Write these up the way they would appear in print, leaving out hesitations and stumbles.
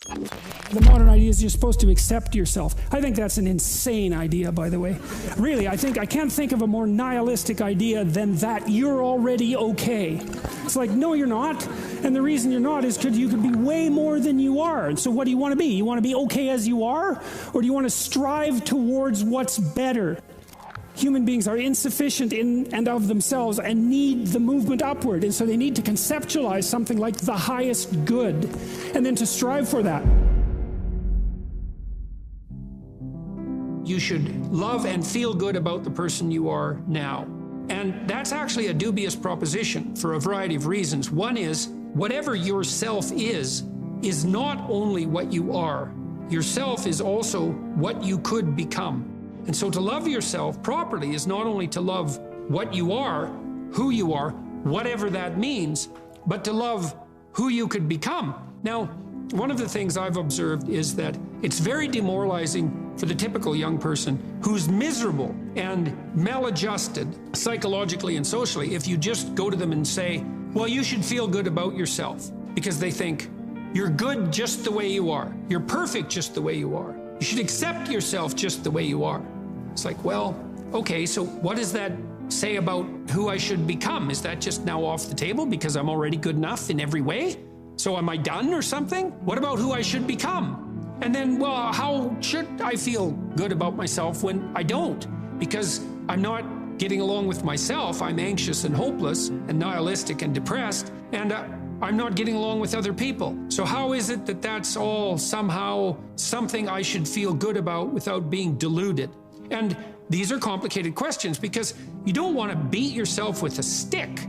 The modern idea is you're supposed to accept yourself. I think that's an insane idea, by the way. Really, I can't think of a more nihilistic idea than that you're already okay. It's like, no, you're not. And the reason you're not is because you could be way more than you are. And so what do you want to be? You want to be okay as you are? Or do you want to strive towards what's better? Human beings are insufficient in and of themselves and need the movement upward. And so they need to conceptualize something like the highest good and then to strive for that. You should love and feel good about the person you are now. And that's actually a dubious proposition for a variety of reasons. One is, whatever your self is not only what you are. Yourself is also what you could become. And so to love yourself properly is not only to love what you are, who you are, whatever that means, but to love who you could become. Now, one of the things I've observed is that it's very demoralizing for the typical young person who's miserable and maladjusted psychologically and socially if you just go to them and say, well, you should feel good about yourself, because they think you're good just the way you are. You're perfect just the way you are. You should accept yourself just the way you are. It's like, well, okay, so what does that say about who I should become? Is that just now off the table because I'm already good enough in every way? So am I done or something? What about who I should become? And then, well, how should I feel good about myself when I don't? Because I'm not getting along with myself. I'm anxious and hopeless and nihilistic and depressed, and I'm not getting along with other people. So how is it that that's all somehow something I should feel good about without being deluded? And these are complicated questions because you don't want to beat yourself with a stick,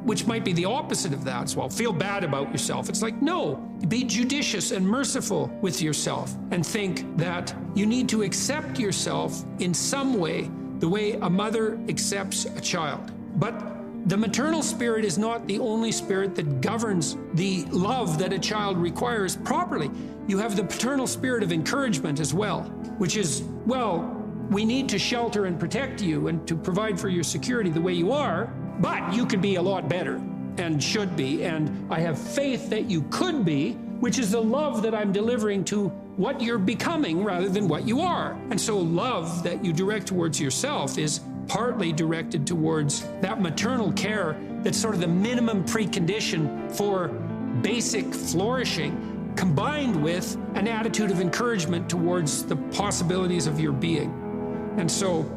which might be the opposite of that. So, well, feel bad about yourself. It's like, no, be judicious and merciful with yourself and think that you need to accept yourself in some way, the way a mother accepts a child. But the maternal spirit is not the only spirit that governs the love that a child requires properly. You have the paternal spirit of encouragement as well, which is, well, we need to shelter and protect you and to provide for your security the way you are, but you could be a lot better and should be, and I have faith that you could be, which is the love that I'm delivering to what you're becoming rather than what you are. And so love that you direct towards yourself is partly directed towards that maternal care that's sort of the minimum precondition for basic flourishing, combined with an attitude of encouragement towards the possibilities of your being. And so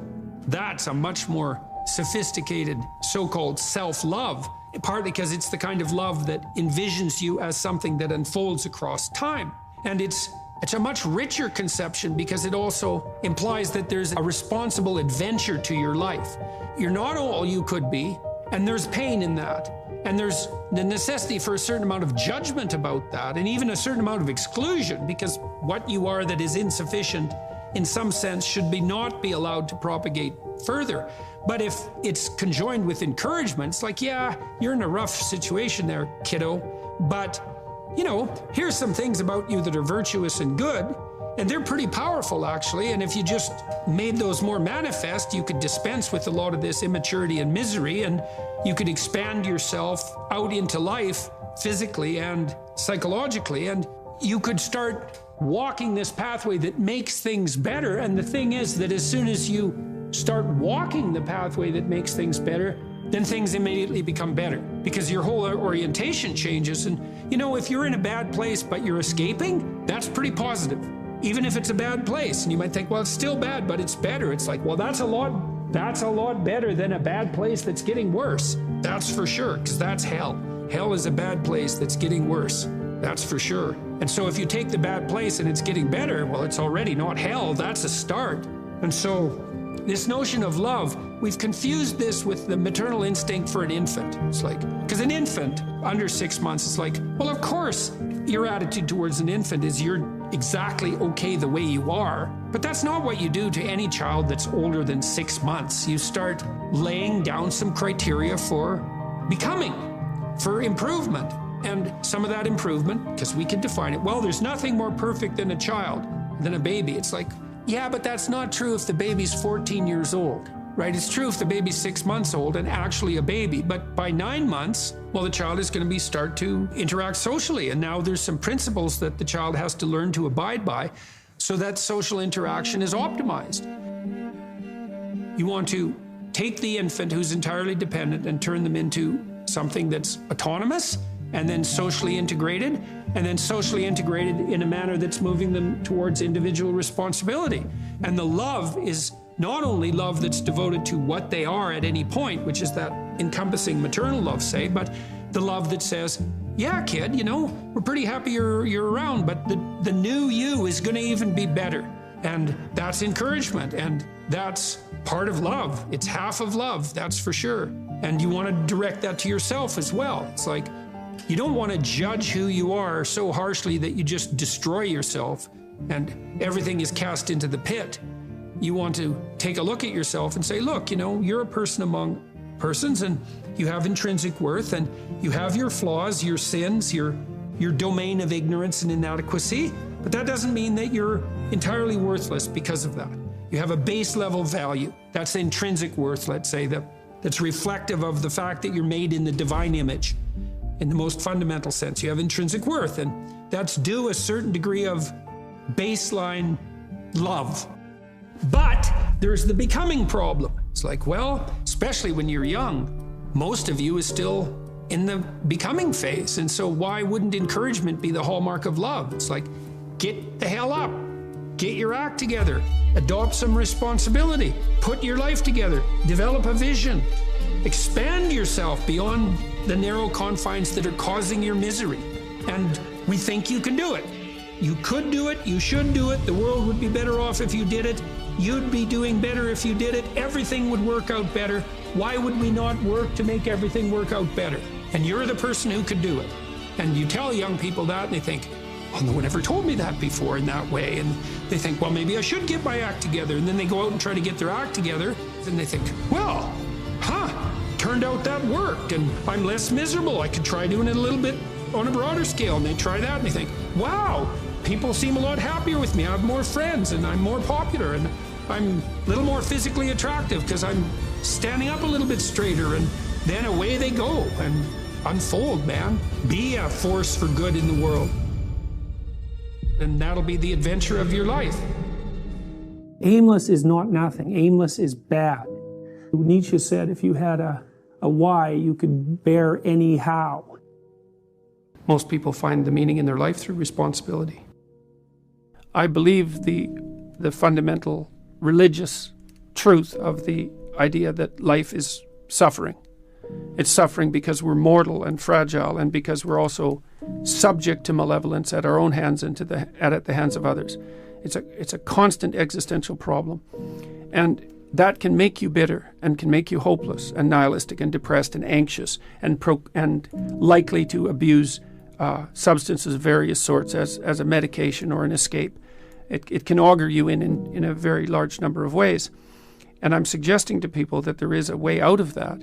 that's a much more sophisticated so-called self-love, partly because it's the kind of love that envisions you as something that unfolds across time. And it's a much richer conception because it also implies that there's a responsible adventure to your life. You're not all you could be, and there's pain in that. And there's the necessity for a certain amount of judgment about that, and even a certain amount of exclusion, because what you are that is insufficient in some sense should not be allowed to propagate further. But if it's conjoined with encouragement, it's like, yeah, you're in a rough situation there, kiddo, but you know, here's some things about you that are virtuous and good, and they're pretty powerful actually, and if you just made those more manifest, you could dispense with a lot of this immaturity and misery, and you could expand yourself out into life physically and psychologically, and you could start walking this pathway that makes things better. And the thing is that as soon as you start walking the pathway that makes things better, then things immediately become better because your whole orientation changes. And you know, if you're in a bad place but you're escaping, that's pretty positive, even if it's a bad place. And you might think, well, it's still bad, but it's better. It's like, well, that's a lot better than a bad place that's getting worse. That's for sure, because that's hell. Hell is a bad place that's getting worse. That's for sure. And so if you take the bad place and it's getting better, well, it's already not hell, that's a start. And so this notion of love, we've confused this with the maternal instinct for an infant. It's like, because an infant under 6 months, it's like, well, of course, your attitude towards an infant is you're exactly okay the way you are. But that's not what you do to any child that's older than 6 months. You start laying down some criteria for becoming, for improvement. And some of that improvement, because we can define it, well, there's nothing more perfect than a child, than a baby. It's like, yeah, but that's not true if the baby's 14 years old. right? It's true if the baby's 6 months old and actually a baby, but by 9 months, well, the child is going to start to interact socially. And now there's some principles that the child has to learn to abide by so that social interaction is optimized. You want to take the infant who's entirely dependent and turn them into something that's autonomous and then socially integrated, and then socially integrated in a manner that's moving them towards individual responsibility. And the love is not only love that's devoted to what they are at any point, which is that encompassing maternal love, say, but the love that says, yeah, kid, you know, we're pretty happy you're around, but the new you is going to even be better. And that's encouragement, and that's part of love. It's half of love, that's for sure. And you want to direct that to yourself as well. It's like, you don't want to judge who you are so harshly that you just destroy yourself and everything is cast into the pit. You want to take a look at yourself and say, look, you know, you're a person among persons and you have intrinsic worth and you have your flaws, your sins, your domain of ignorance and inadequacy. But that doesn't mean that you're entirely worthless because of that. You have a base level value. That's the intrinsic worth, let's say, that's reflective of the fact that you're made in the divine image. In the most fundamental sense, you have intrinsic worth, and that's due a certain degree of baseline love. But there's the becoming problem. It's like, well, especially when you're young, most of you is still in the becoming phase. And so why wouldn't encouragement be the hallmark of love? It's like, get the hell up, get your act together, adopt some responsibility, put your life together, develop a vision, expand yourself beyond the narrow confines that are causing your misery. And we think you can do it. You could do it, you should do it, the world would be better off if you did it, you'd be doing better if you did it, everything would work out better. Why would we not work to make everything work out better? And you're the person who could do it. And you tell young people that and they think, well, no one ever told me that before in that way. And they think, well, maybe I should get my act together. And then they go out and try to get their act together. And they think, well, turned out that worked and I'm less miserable. I could try doing it a little bit on a broader scale. And they try that and they think, wow, people seem a lot happier with me. I have more friends and I'm more popular and I'm a little more physically attractive because I'm standing up a little bit straighter. And then away they go and unfold, man. Be a force for good in the world. And that'll be the adventure of your life. Aimless is not nothing. Aimless is bad. Nietzsche said if you had a why, you could bear any how. Most people find the meaning in their life through responsibility. I believe the fundamental religious truth of the idea that life is suffering. It's suffering because we're mortal and fragile and because we're also subject to malevolence at our own hands and at the hands of others. It's a constant existential problem. And that can make you bitter and can make you hopeless and nihilistic and depressed and anxious and likely to abuse substances of various sorts as a medication or an escape. It can augur you in a very large number of ways. And I'm suggesting to people that there is a way out of that.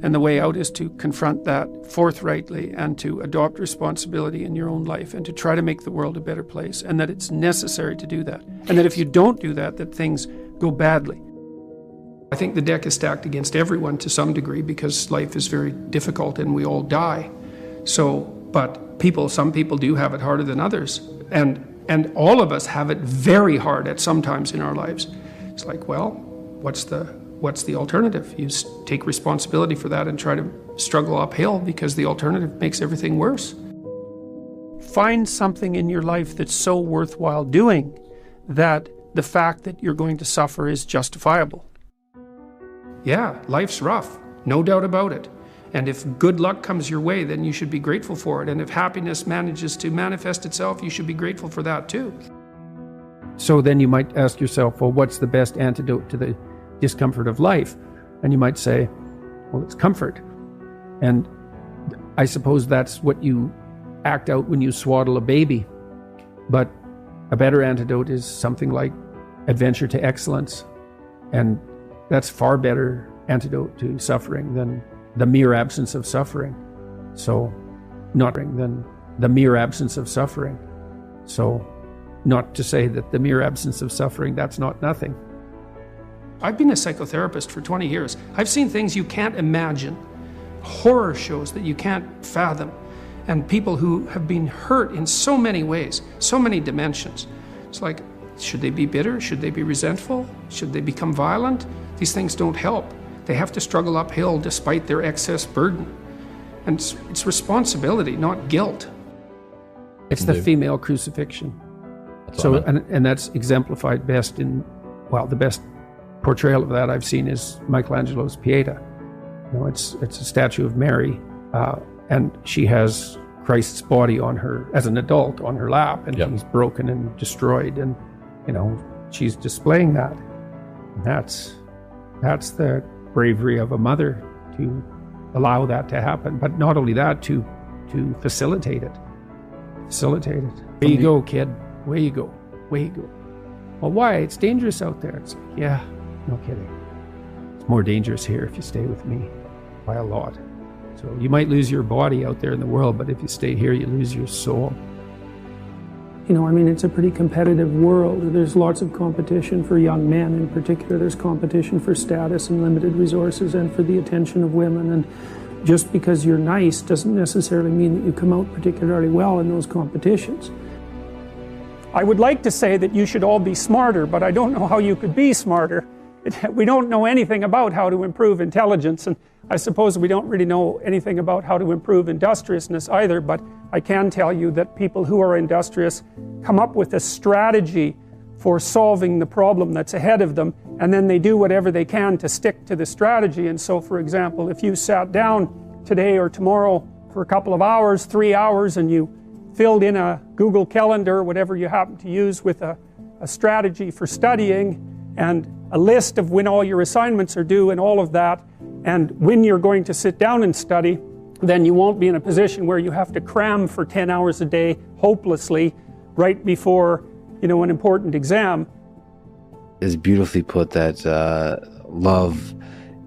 And the way out is to confront that forthrightly and to adopt responsibility in your own life and to try to make the world a better place, and that it's necessary to do that. And that if you don't do that, that things go badly. I think the deck is stacked against everyone to some degree because life is very difficult and we all die. But some people do have it harder than others. And all of us have it very hard at some times in our lives. It's like, well, what's the alternative? You take responsibility for that and try to struggle uphill because the alternative makes everything worse. Find something in your life that's so worthwhile doing that the fact that you're going to suffer is justifiable. Yeah, life's rough, no doubt about it. And if good luck comes your way, then you should be grateful for it. And if happiness manages to manifest itself, you should be grateful for that too. So then you might ask yourself, well, what's the best antidote to the discomfort of life? And you might say, well, it's comfort. And I suppose that's what you act out when you swaddle a baby. But a better antidote is something like adventure to excellence. And that's far better antidote to suffering than the mere absence of suffering. So not than the mere absence of suffering. So not to say that the mere absence of suffering, that's not nothing. I've been a psychotherapist for 20 years. I've seen things you can't imagine, horror shows that you can't fathom, and people who have been hurt in so many ways, so many dimensions. It's like, should they be bitter? Should they be resentful? Should they become violent? These things don't help. They have to struggle uphill despite their excess burden. And it's responsibility, not guilt. It's the female crucifixion. And that's exemplified best in, well, the best portrayal of that I've seen is Michelangelo's Pieta. You know, it's a statue of Mary, and she has Christ's body on her, as an adult, on her lap, and he's broken and destroyed, and, you know, she's displaying that. And that's the bravery of a mother, to allow that to happen. But not only that, to facilitate it. Away you go, kid. Away you go. Away you go. Well, why? It's dangerous out there. It's like, yeah, no kidding. It's more dangerous here if you stay with me, by a lot. So you might lose your body out there in the world, but if you stay here, you lose your soul. You know, I mean, it's a pretty competitive world. There's lots of competition for young men in particular. There's competition for status and limited resources and for the attention of women. And just because you're nice doesn't necessarily mean that you come out particularly well in those competitions. I would like to say that you should all be smarter, but I don't know how you could be smarter. We don't know anything about how to improve intelligence, and I suppose we don't really know anything about how to improve industriousness either, but I can tell you that people who are industrious come up with a strategy for solving the problem that's ahead of them, and then they do whatever they can to stick to the strategy. And so, for example, if you sat down today or tomorrow for a couple of hours, 3 hours, and you filled in a Google Calendar, whatever you happen to use, with a strategy for studying and a list of when all your assignments are due and all of that, and when you're going to sit down and study, then you won't be in a position where you have to cram for 10 hours a day hopelessly right before, you know, an important exam. It's beautifully put that love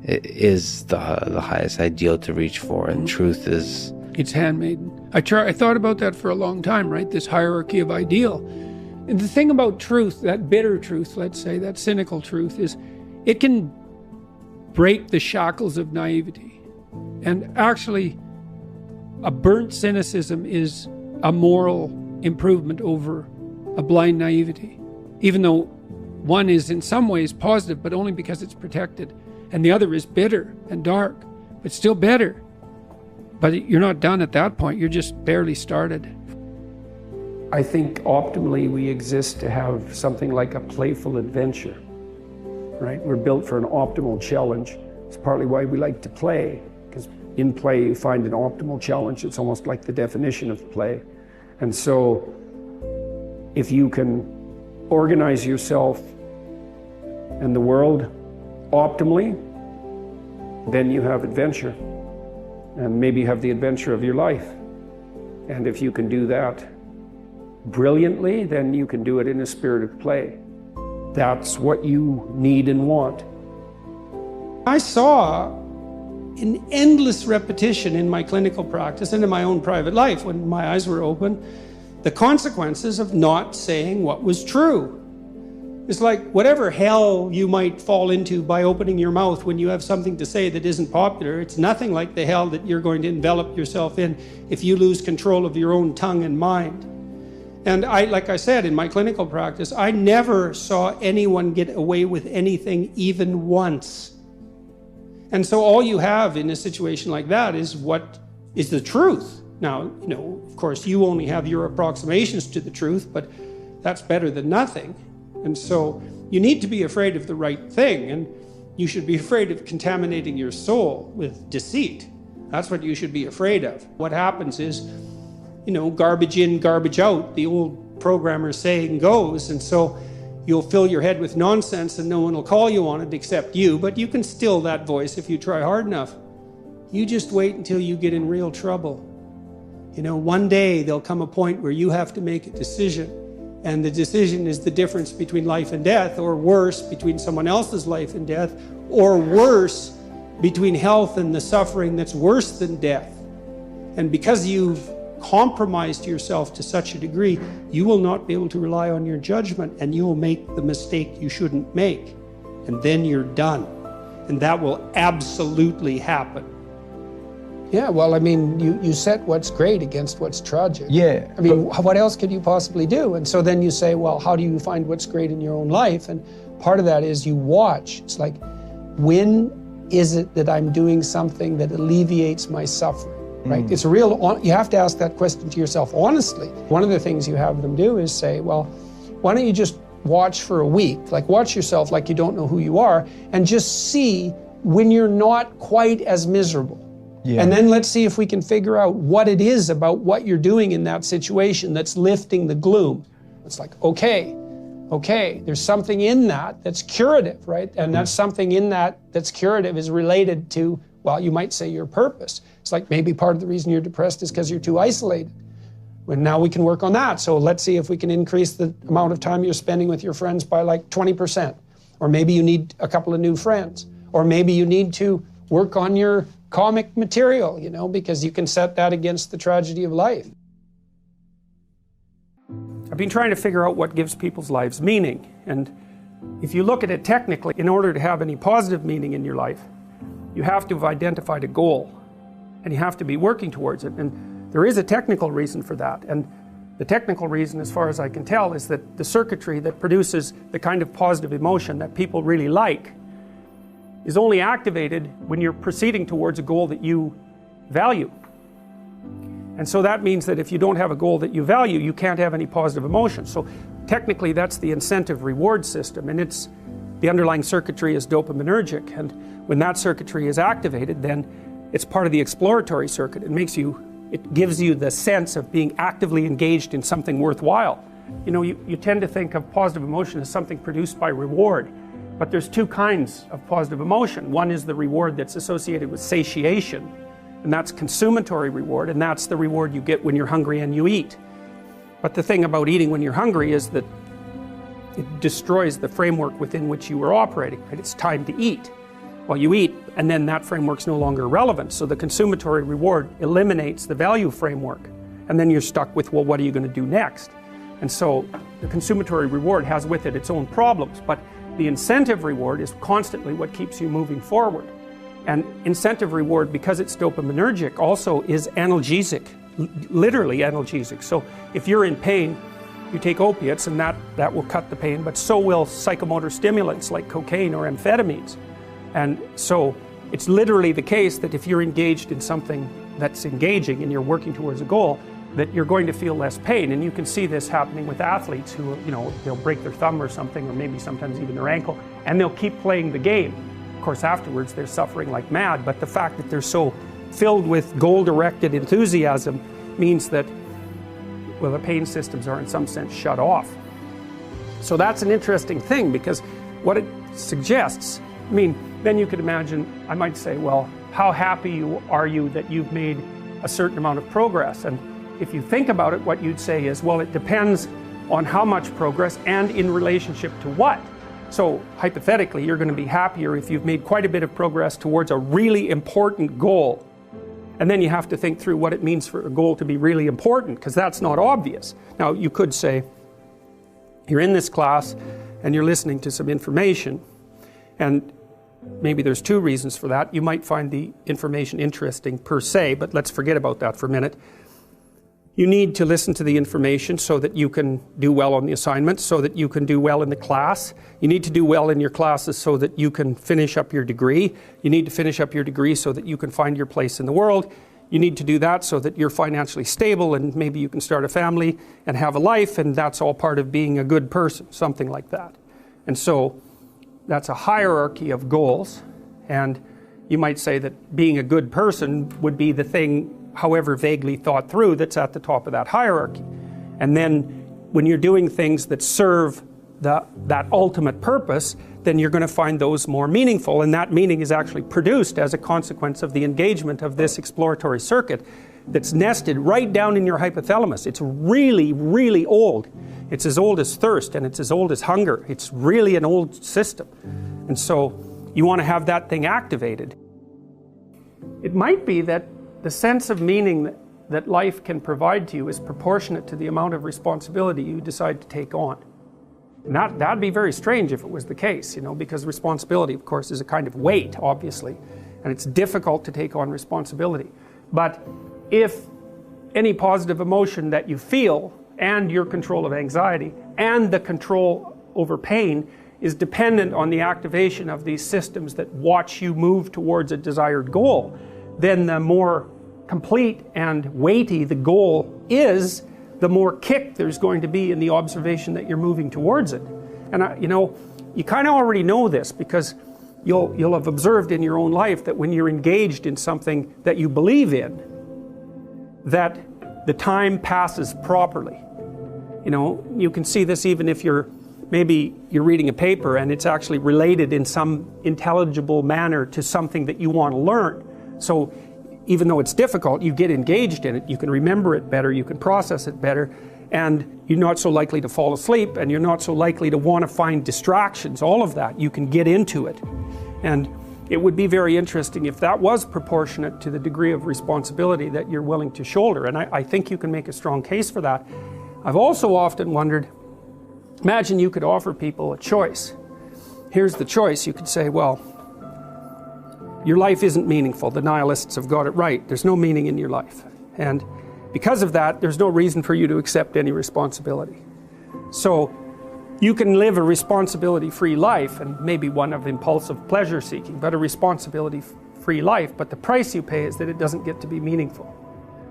is the highest ideal to reach for, and truth is... It's handmaiden. I thought about that for a long time, right? This hierarchy of ideal. And the thing about truth, that bitter truth, let's say, that cynical truth, is it can break the shackles of naivety. And actually, a burnt cynicism is a moral improvement over a blind naivety. Even though one is in some ways positive, but only because it's protected. And the other is bitter and dark, but still better. But you're not done at that point, you're just barely started. I think optimally we exist to have something like a playful adventure, right? We're built for an optimal challenge. It's partly why we like to play, because in play you find an optimal challenge. It's almost like the definition of play. And so if you can organize yourself and the world optimally, then you have adventure. And maybe you have the adventure of your life. And if you can do that brilliantly, then you can do it in a spirit of play. That's what you need and want. I saw an endless repetition in my clinical practice and in my own private life, when my eyes were open, the consequences of not saying what was true. It's like whatever hell you might fall into by opening your mouth when you have something to say that isn't popular, it's nothing like the hell that you're going to envelop yourself in if you lose control of your own tongue and mind. And like I said, in my clinical practice, I never saw anyone get away with anything even once. And so all you have in a situation like that is what is the truth. Now, you know, of course, you only have your approximations to the truth, but that's better than nothing. And so you need to be afraid of the right thing, and you should be afraid of contaminating your soul with deceit. That's what you should be afraid of. What happens is, you know, garbage in, garbage out, the old programmer saying goes, and so you'll fill your head with nonsense and no one will call you on it except you, but you can still that voice if you try hard enough. You just wait until you get in real trouble. You know, one day there'll come a point where you have to make a decision. And the decision is the difference between life and death, or worse, between someone else's life and death, or worse, between health and the suffering that's worse than death. And because you've compromised yourself to such a degree, you will not be able to rely on your judgment, and you will make the mistake you shouldn't make. and then you're done. And that will absolutely happen. Yeah, well, I mean, you set what's great against what's tragic. Yeah. I mean, what else could you possibly do? And so then you say, well, how do you find what's great in your own life? And part of that is you watch. It's like, when is it that I'm doing something that alleviates my suffering? Right? It's a real, you have to ask that question to yourself honestly. One of the things you have them do is say, well, why don't you just watch for a week, like watch yourself like you don't know who you are, and just see when you're not quite as miserable. Yeah. And then let's see if we can figure out what it is about what you're doing in that situation that's lifting the gloom. It's like, okay, there's something in that that's curative, right? And that's something in that that's curative is related to, well, you might say your purpose. It's like maybe part of the reason you're depressed is because you're too isolated. Well, now we can work on that. So let's see if we can increase the amount of time you're spending with your friends by like 20%. Or maybe you need a couple of new friends. Or maybe you need to work on your comic material, you know, because you can set that against the tragedy of life. I've been trying to figure out what gives people's lives meaning. And if you look at it technically, in order to have any positive meaning in your life, you have to have identified a goal. And you have to be working towards it. And there is a technical reason for that. And the technical reason, as far as I can tell, is that the circuitry that produces the kind of positive emotion that people really like is only activated when you're proceeding towards a goal that you value. And so that means that if you don't have a goal that you value, you can't have any positive emotion. So technically that's the incentive reward system, and the underlying circuitry is dopaminergic, and when that circuitry is activated, then it's part of the exploratory circuit. It gives you the sense of being actively engaged in something worthwhile. You know, you tend to think of positive emotion as something produced by reward, but there's two kinds of positive emotion. One is the reward that's associated with satiation, and that's consummatory reward, and that's the reward you get when you're hungry and you eat. But the thing about eating when you're hungry is that it destroys the framework within which you were operating, right? It's time to eat. Well, you eat, and then that framework's no longer relevant. So the consummatory reward eliminates the value framework. And then you're stuck with, well, what are you going to do next? And so the consummatory reward has with it its own problems, but the incentive reward is constantly what keeps you moving forward. And incentive reward, because it's dopaminergic, also is analgesic, literally analgesic. So if you're in pain, you take opiates, and that will cut the pain, but so will psychomotor stimulants like cocaine or amphetamines. And so it's literally the case that if you're engaged in something that's engaging and you're working towards a goal, that you're going to feel less pain. And you can see this happening with athletes who, you know, they'll break their thumb or something, or maybe sometimes even their ankle, and they'll keep playing the game. Of course, afterwards they're suffering like mad, but the fact that they're so filled with goal-directed enthusiasm means that, well, the pain systems are in some sense shut off. So that's an interesting thing, because what it suggests, I mean, then you could imagine, I might say, well, how happy are you that you've made a certain amount of progress? And if you think about it, what you'd say is, well, it depends on how much progress and in relationship to what. So hypothetically, you're going to be happier if you've made quite a bit of progress towards a really important goal. And then you have to think through what it means for a goal to be really important, because that's not obvious. Now, you could say, you're in this class and you're listening to some information, and maybe there's two reasons for that. You might find the information interesting per se, but let's forget about that for a minute. You need to listen to the information so that you can do well on the assignments, so that you can do well in the class. You need to do well in your classes so that you can finish up your degree. You need to finish up your degree so that you can find your place in the world. You need to do that so that you're financially stable, and maybe you can start a family and have a life, and that's all part of being a good person, something like that. And so that's a hierarchy of goals, and you might say that being a good person would be the thing, however vaguely thought through, that's at the top of that hierarchy. And then when you're doing things that serve that ultimate purpose, then you're going to find those more meaningful, and that meaning is actually produced as a consequence of the engagement of this exploratory circuit that's nested right down in your hypothalamus. It's really, really old. It's as old as thirst, and it's as old as hunger. It's really an old system. And so you want to have that thing activated. It might be that the sense of meaning that life can provide to you is proportionate to the amount of responsibility you decide to take on. And that'd be very strange if it was the case, you know, because responsibility, of course, is a kind of weight, obviously, and it's difficult to take on responsibility. But if any positive emotion that you feel and your control of anxiety and the control over pain is dependent on the activation of these systems that watch you move towards a desired goal, then the more complete and weighty the goal is, the more kick there's going to be in the observation that you're moving towards it. And you know, you kind of already know this because you'll have observed in your own life that when you're engaged in something that you believe in, that the time passes properly. You know, you can see this even if maybe you're reading a paper and it's actually related in some intelligible manner to something that you want to learn. So even though it's difficult, you get engaged in it, you can remember it better, you can process it better, and you're not so likely to fall asleep, and you're not so likely to want to find distractions, all of that. You can get into it. And it would be very interesting if that was proportionate to the degree of responsibility that you're willing to shoulder, and I think you can make a strong case for that. I've also often wondered, imagine you could offer people a choice. Here's the choice. You could say, well, your life isn't meaningful. The nihilists have got it right. There's no meaning in your life. And because of that, there's no reason for you to accept any responsibility. So you can live a responsibility-free life, and maybe one of impulsive pleasure-seeking, but a responsibility-free life. But the price you pay is that it doesn't get to be meaningful.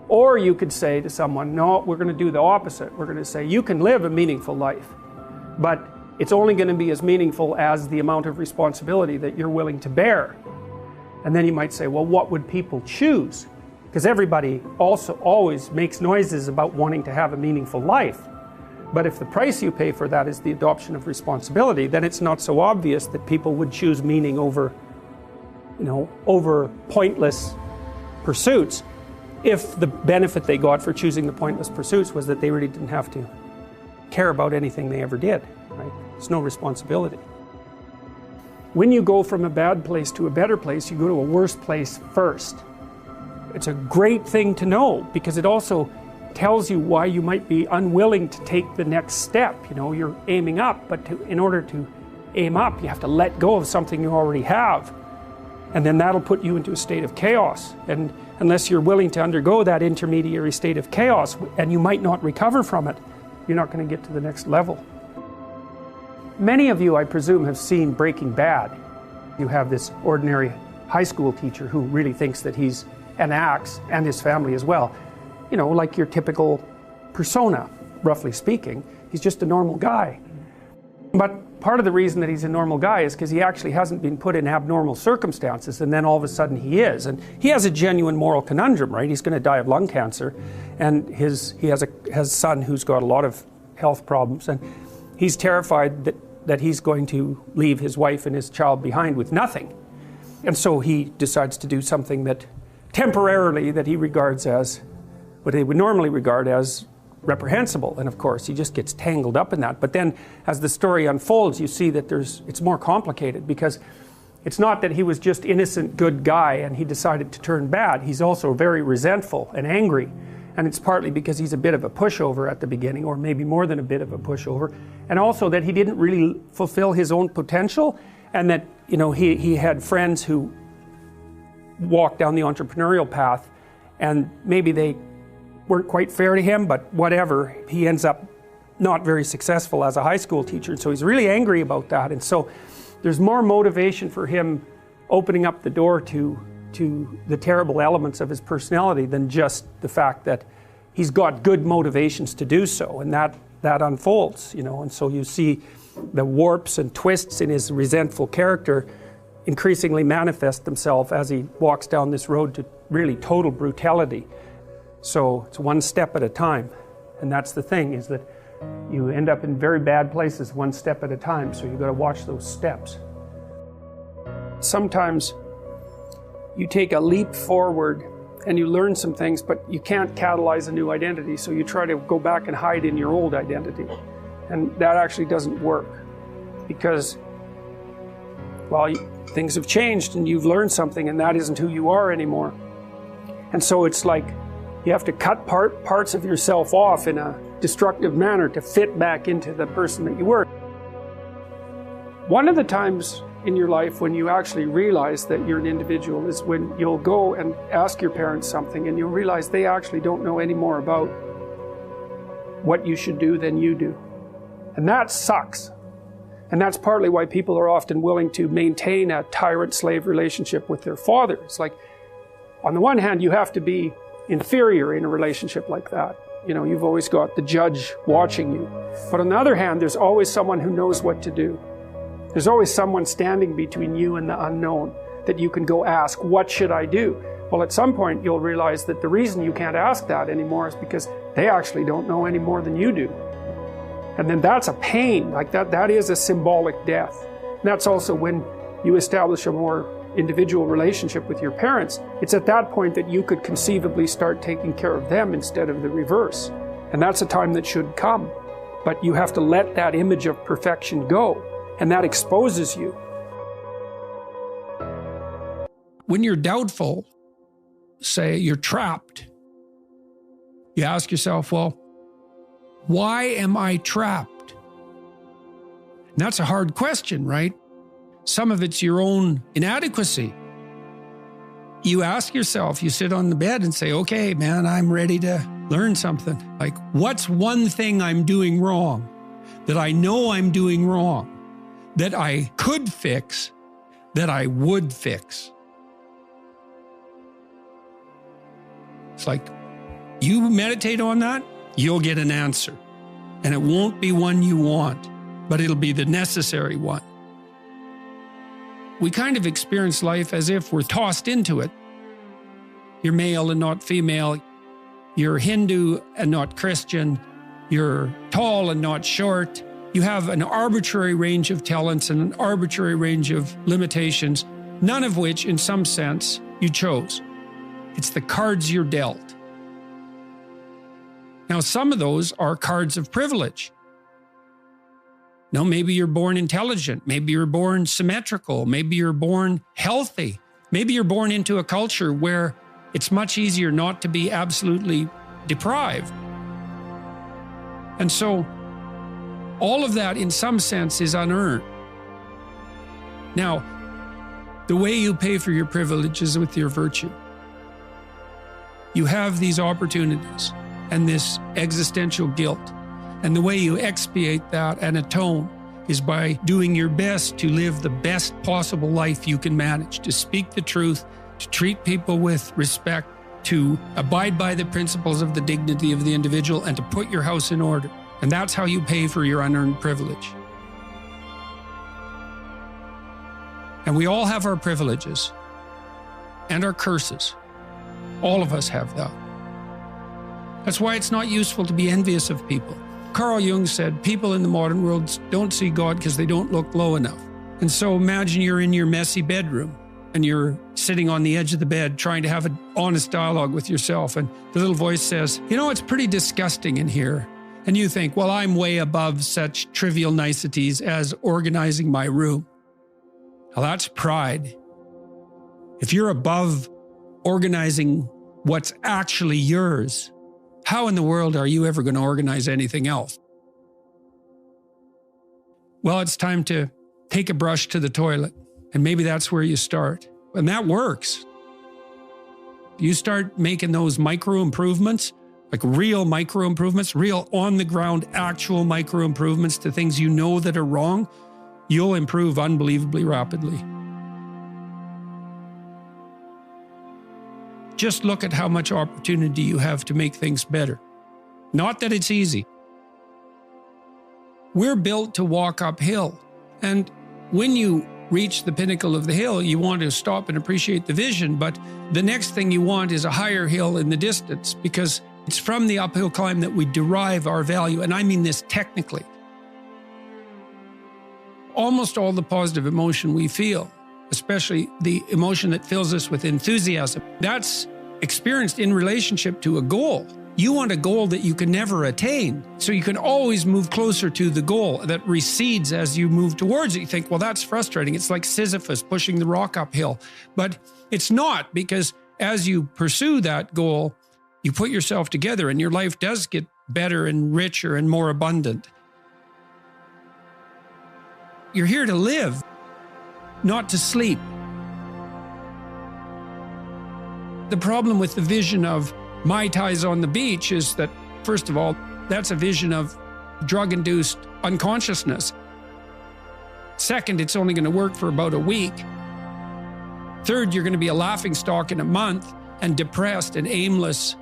Or you could say to someone, no, we're going to do the opposite. We're going to say, you can live a meaningful life, but it's only going to be as meaningful as the amount of responsibility that you're willing to bear. And then you might say, well, what would people choose? Because everybody also always makes noises about wanting to have a meaningful life. But if the price you pay for that is the adoption of responsibility, then it's not so obvious that people would choose meaning over, you know, over pointless pursuits, if the benefit they got for choosing the pointless pursuits was that they really didn't have to care about anything they ever did, right? It's no responsibility. When you go from a bad place to a better place, you go to a worse place first. It's a great thing to know because it also tells you why you might be unwilling to take the next step. You know, you're aiming up, but in order to aim up, you have to let go of something you already have. And then that'll put you into a state of chaos. And unless you're willing to undergo that intermediary state of chaos, and you might not recover from it, you're not going to get to the next level. Many of you, I presume, have seen Breaking Bad. You have this ordinary high school teacher who really thinks that he's an axe, and his family as well. You know, like your typical persona, roughly speaking. He's just a normal guy. But part of the reason that he's a normal guy is because he actually hasn't been put in abnormal circumstances, and then all of a sudden he is. And he has a genuine moral conundrum, right? He's going to die of lung cancer, and he has a son who's got a lot of health problems, and he's terrified that he's going to leave his wife and his child behind with nothing. And so he decides to do something that temporarily that he regards as what they would normally regard as reprehensible. And of course, he just gets tangled up in that. But then as the story unfolds, you see that it's more complicated, because it's not that he was just innocent, good guy and he decided to turn bad. He's also very resentful and angry. And it's partly because he's a bit of a pushover at the beginning, or maybe more than a bit of a pushover. And also that he didn't really fulfill his own potential, and that, you know, he had friends who walked down the entrepreneurial path, and maybe they weren't quite fair to him, but whatever. He ends up not very successful as a high school teacher, and so he's really angry about that. And so there's more motivation for him opening up the door to the terrible elements of his personality than just the fact that he's got good motivations to do so, and that unfolds, you know. And so you see the warps and twists in his resentful character increasingly manifest themselves as he walks down this road to really total brutality. So it's one step at a time, and that's the thing, is that you end up in very bad places one step at a time, so you've got to watch those steps. Sometimes you take a leap forward and you learn some things, but you can't catalyze a new identity, so you try to go back and hide in your old identity. And that actually doesn't work, because, well, things have changed and you've learned something, and that isn't who you are anymore. And so it's like you have to cut parts of yourself off in a destructive manner to fit back into the person that you were. One of the times in your life when you actually realize that you're an individual is when you'll go and ask your parents something and you'll realize they actually don't know any more about what you should do than you do. And that sucks. And that's partly why people are often willing to maintain a tyrant-slave relationship with their father. It's like, on the one hand, you have to be inferior in a relationship like that. You know, you've always got the judge watching you. But on the other hand, there's always someone who knows what to do. There's always someone standing between you and the unknown that you can go ask, what should I do? Well, at some point, you'll realize that the reason you can't ask that anymore is because they actually don't know any more than you do. And then that's a pain. Like that is a symbolic death. And that's also when you establish a more individual relationship with your parents. It's at that point that you could conceivably start taking care of them instead of the reverse. And that's a time that should come. But you have to let that image of perfection go. And that exposes you. When you're doubtful, say you're trapped, you ask yourself, well, why am I trapped? And that's a hard question, right? Some of it's your own inadequacy. You ask yourself, you sit on the bed and say, okay, man, I'm ready to learn something. Like, what's one thing I'm doing wrong that I know I'm doing wrong, that I could fix, that I would fix? It's like, you meditate on that, you'll get an answer. And it won't be one you want, but it'll be the necessary one. We kind of experience life as if we're tossed into it. You're male and not female. You're Hindu and not Christian. You're tall and not short. You have an arbitrary range of talents and an arbitrary range of limitations, none of which, in some sense, you chose. It's the cards you're dealt. Now, some of those are cards of privilege. Now, maybe you're born intelligent. Maybe you're born symmetrical. Maybe you're born healthy. Maybe you're born into a culture where it's much easier not to be absolutely deprived. And so, all of that, in some sense, is unearned. Now, the way you pay for your privilege is with your virtue. You have these opportunities and this existential guilt. And the way you expiate that and atone is by doing your best to live the best possible life you can manage, to speak the truth, to treat people with respect, to abide by the principles of the dignity of the individual, and to put your house in order. And that's how you pay for your unearned privilege. And we all have our privileges and our curses. All of us have that. That's why it's not useful to be envious of people. Carl Jung said, people in the modern world don't see God because they don't look low enough. And so imagine you're in your messy bedroom and you're sitting on the edge of the bed trying to have an honest dialogue with yourself. And the little voice says, you know, it's pretty disgusting in here. And you think, well, I'm way above such trivial niceties as organizing my room. Now that's pride. If you're above organizing what's actually yours, how in the world are you ever going to organize anything else? Well, it's time to take a brush to the toilet, and maybe that's where you start. And that works. You start making those micro improvements, like real micro improvements, real on the ground, actual micro improvements to things you know that are wrong, you'll improve unbelievably rapidly. Just look at how much opportunity you have to make things better. Not that it's easy. We're built to walk uphill. And when you reach the pinnacle of the hill, you want to stop and appreciate the vision. But the next thing you want is a higher hill in the distance, because it's from the uphill climb that we derive our value. And I mean this technically. Almost all the positive emotion we feel, especially the emotion that fills us with enthusiasm, that's experienced in relationship to a goal. You want a goal that you can never attain, so you can always move closer to the goal that recedes as you move towards it. You think, well, that's frustrating. It's like Sisyphus pushing the rock uphill. But it's not, because as you pursue that goal, you put yourself together and your life does get better and richer and more abundant. You're here to live, not to sleep. The problem with the vision of Mai Tais on the beach is that, first of all, that's a vision of drug-induced unconsciousness. Second, it's only going to work for about a week. Third, you're going to be a laughingstock in a month and depressed and aimless.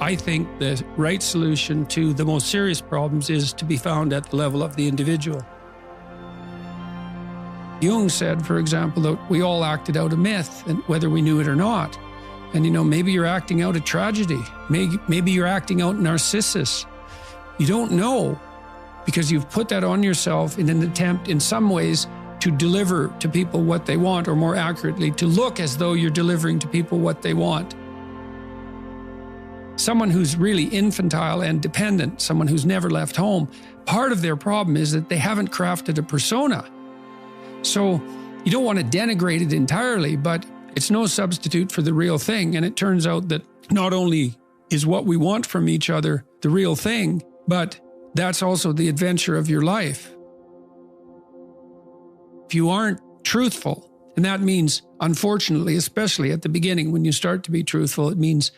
I think the right solution to the most serious problems is to be found at the level of the individual. Jung said, for example, that we all acted out a myth, and whether we knew it or not. And maybe you're acting out a tragedy. Maybe you're acting out Narcissus. You don't know, because you've put that on yourself in an attempt, in some ways, to deliver to people what they want, or more accurately, to look as though you're delivering to people what they want. Someone who's really infantile and dependent, someone who's never left home, part of their problem is that they haven't crafted a persona. So you don't want to denigrate it entirely, but it's no substitute for the real thing. And it turns out that not only is what we want from each other the real thing, but that's also the adventure of your life. If you aren't truthful, and that means, unfortunately, especially at the beginning when you start to be truthful, it means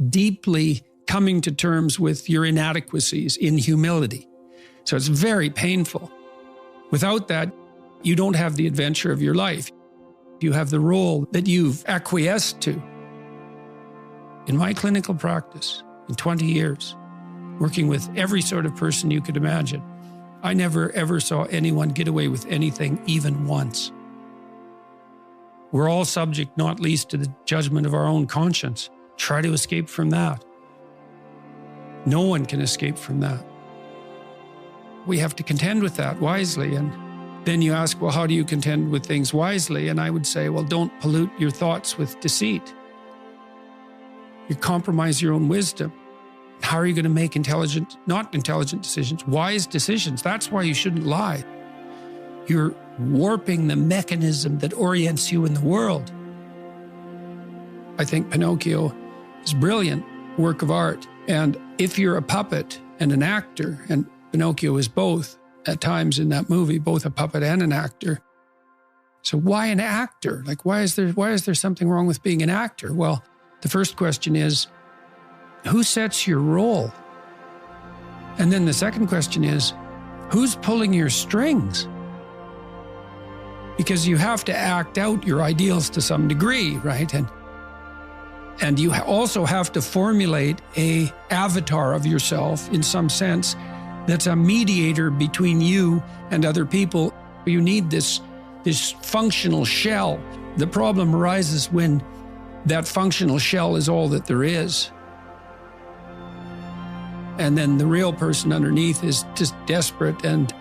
deeply coming to terms with your inadequacies in humility. So it's very painful. Without that, you don't have the adventure of your life. You have the role that you've acquiesced to. In my clinical practice, in 20 years, working with every sort of person you could imagine, I never ever saw anyone get away with anything even once. We're all subject, not least, to the judgment of our own conscience. Try to escape from that. No one can escape from that. We have to contend with that wisely. And then you ask, well, how do you contend with things wisely? And I would say, well, don't pollute your thoughts with deceit. You compromise your own wisdom. How are you going to make not intelligent decisions, wise decisions? That's why you shouldn't lie. You're warping the mechanism that orients you in the world. I think Pinocchio is a brilliant work of art. And if you're a puppet and an actor, and Pinocchio is both, at times in that movie, both a puppet and an actor. So why an actor? Like, why is there something wrong with being an actor? Well, the first question is, who sets your role? And then the second question is, who's pulling your strings? Because you have to act out your ideals to some degree, right? And you also have to formulate an avatar of yourself in some sense that's a mediator between you and other people. You need this functional shell. The problem arises when that functional shell is all that there is. And then the real person underneath is just desperate and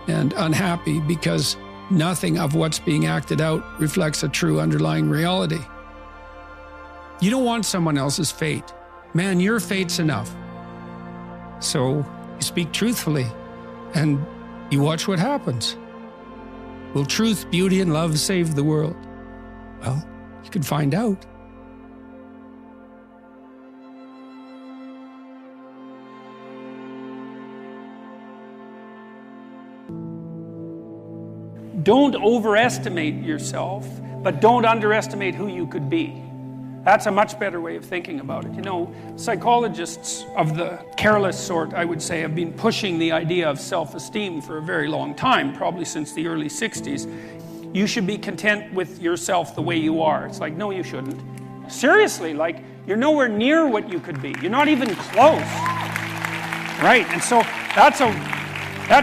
unhappy because nothing of what's being acted out reflects a true underlying reality. You don't want someone else's fate. Man, your fate's enough. So you speak truthfully and you watch what happens. Will truth, beauty, and love save the world? Well, you can find out. Don't overestimate yourself, but don't underestimate who you could be. That's a much better way of thinking about it. Psychologists of the careless sort, I would say, have been pushing the idea of self-esteem for a very long time, probably since the early 60s. You should be content with yourself the way you are. It's like, no, you shouldn't. Seriously, like, you're nowhere near what you could be. You're not even close. Right? And so that's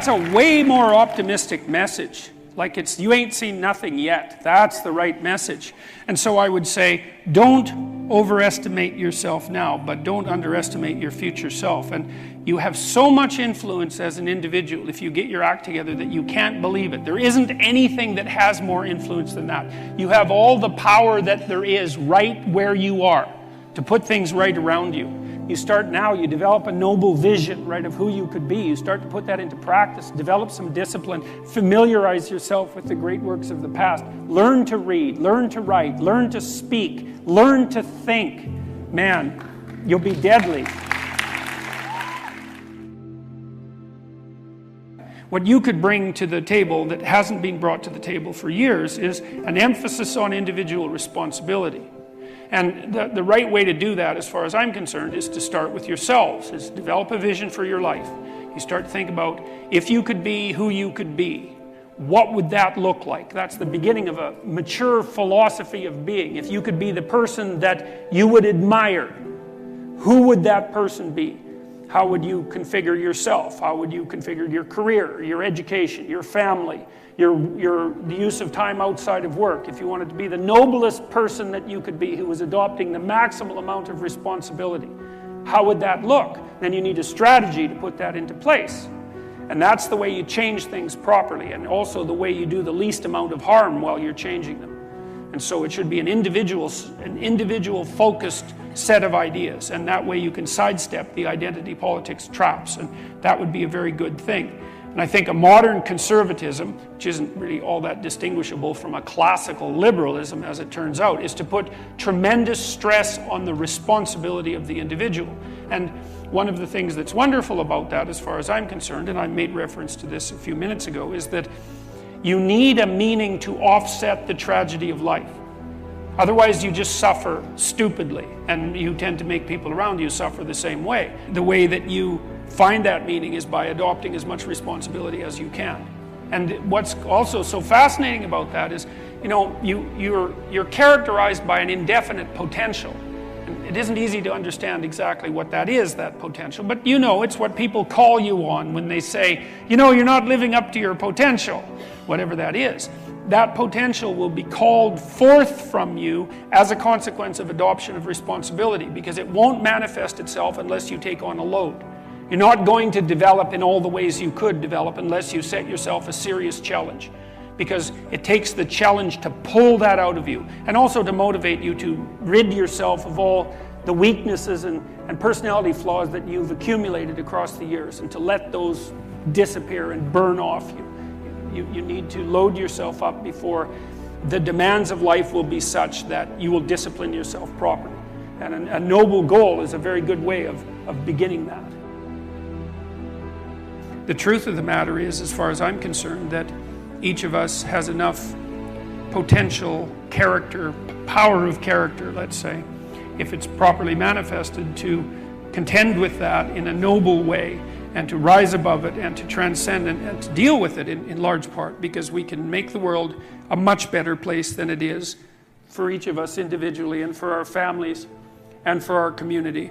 a way more optimistic message. Like, it's, you ain't seen nothing yet. That's the right message. And so I would say, don't overestimate yourself now, but don't underestimate your future self. And you have so much influence as an individual if you get your act together that you can't believe it. There isn't anything that has more influence than that. You have all the power that there is right where you are to put things right around you. You start now, you develop a noble vision, right, of who you could be. You start to put that into practice, develop some discipline, familiarize yourself with the great works of the past. Learn to read, learn to write, learn to speak, learn to think. Man, you'll be deadly. what you could bring to the table that hasn't been brought to the table for years is an emphasis on individual responsibility. And the right way to do that, as far as I'm concerned, is to start with yourselves, is develop a vision for your life. You start to think about, if you could be who you could be, what would that look like? That's the beginning of a mature philosophy of being. If you could be the person that you would admire, who would that person be? How would you configure yourself? How would you configure your career, your education, your family, the use of time outside of work? If you wanted to be the noblest person that you could be, who was adopting the maximal amount of responsibility, how would that look? Then you need a strategy to put that into place. And that's the way you change things properly, and also the way you do the least amount of harm while you're changing them. And so it should be an individual focused set of ideas, and that way you can sidestep the identity politics traps, and that would be a very good thing. And I think a modern conservatism, which isn't really all that distinguishable from a classical liberalism as it turns out, is to put tremendous stress on the responsibility of the individual. And one of the things that's wonderful about that, as far as I'm concerned, and I made reference to this a few minutes ago, is that you need a meaning to offset the tragedy of life. Otherwise, you just suffer stupidly, and you tend to make people around you suffer the same way. The way that you find that meaning is by adopting as much responsibility as you can. And what's also so fascinating about that is, you know, you're characterized by an indefinite potential. And it isn't easy to understand exactly what that is, that potential, but you know, it's what people call you on when they say, you know, you're not living up to your potential, whatever that is. That potential will be called forth from you as a consequence of adoption of responsibility, because it won't manifest itself unless you take on a load. You're not going to develop in all the ways you could develop unless you set yourself a serious challenge, because it takes the challenge to pull that out of you, and also to motivate you to rid yourself of all the weaknesses and personality flaws that you've accumulated across the years, and to let those disappear and burn off you. You need to load yourself up before the demands of life will be such that you will discipline yourself properly. And a noble goal is a very good way of beginning that. The truth of the matter is, as far as I'm concerned, that each of us has enough potential character, power of character, let's say, if it's properly manifested, to contend with that in a noble way, and to rise above it, and to transcend and to deal with it in large part, because we can make the world a much better place than it is for each of us individually, and for our families, and for our community.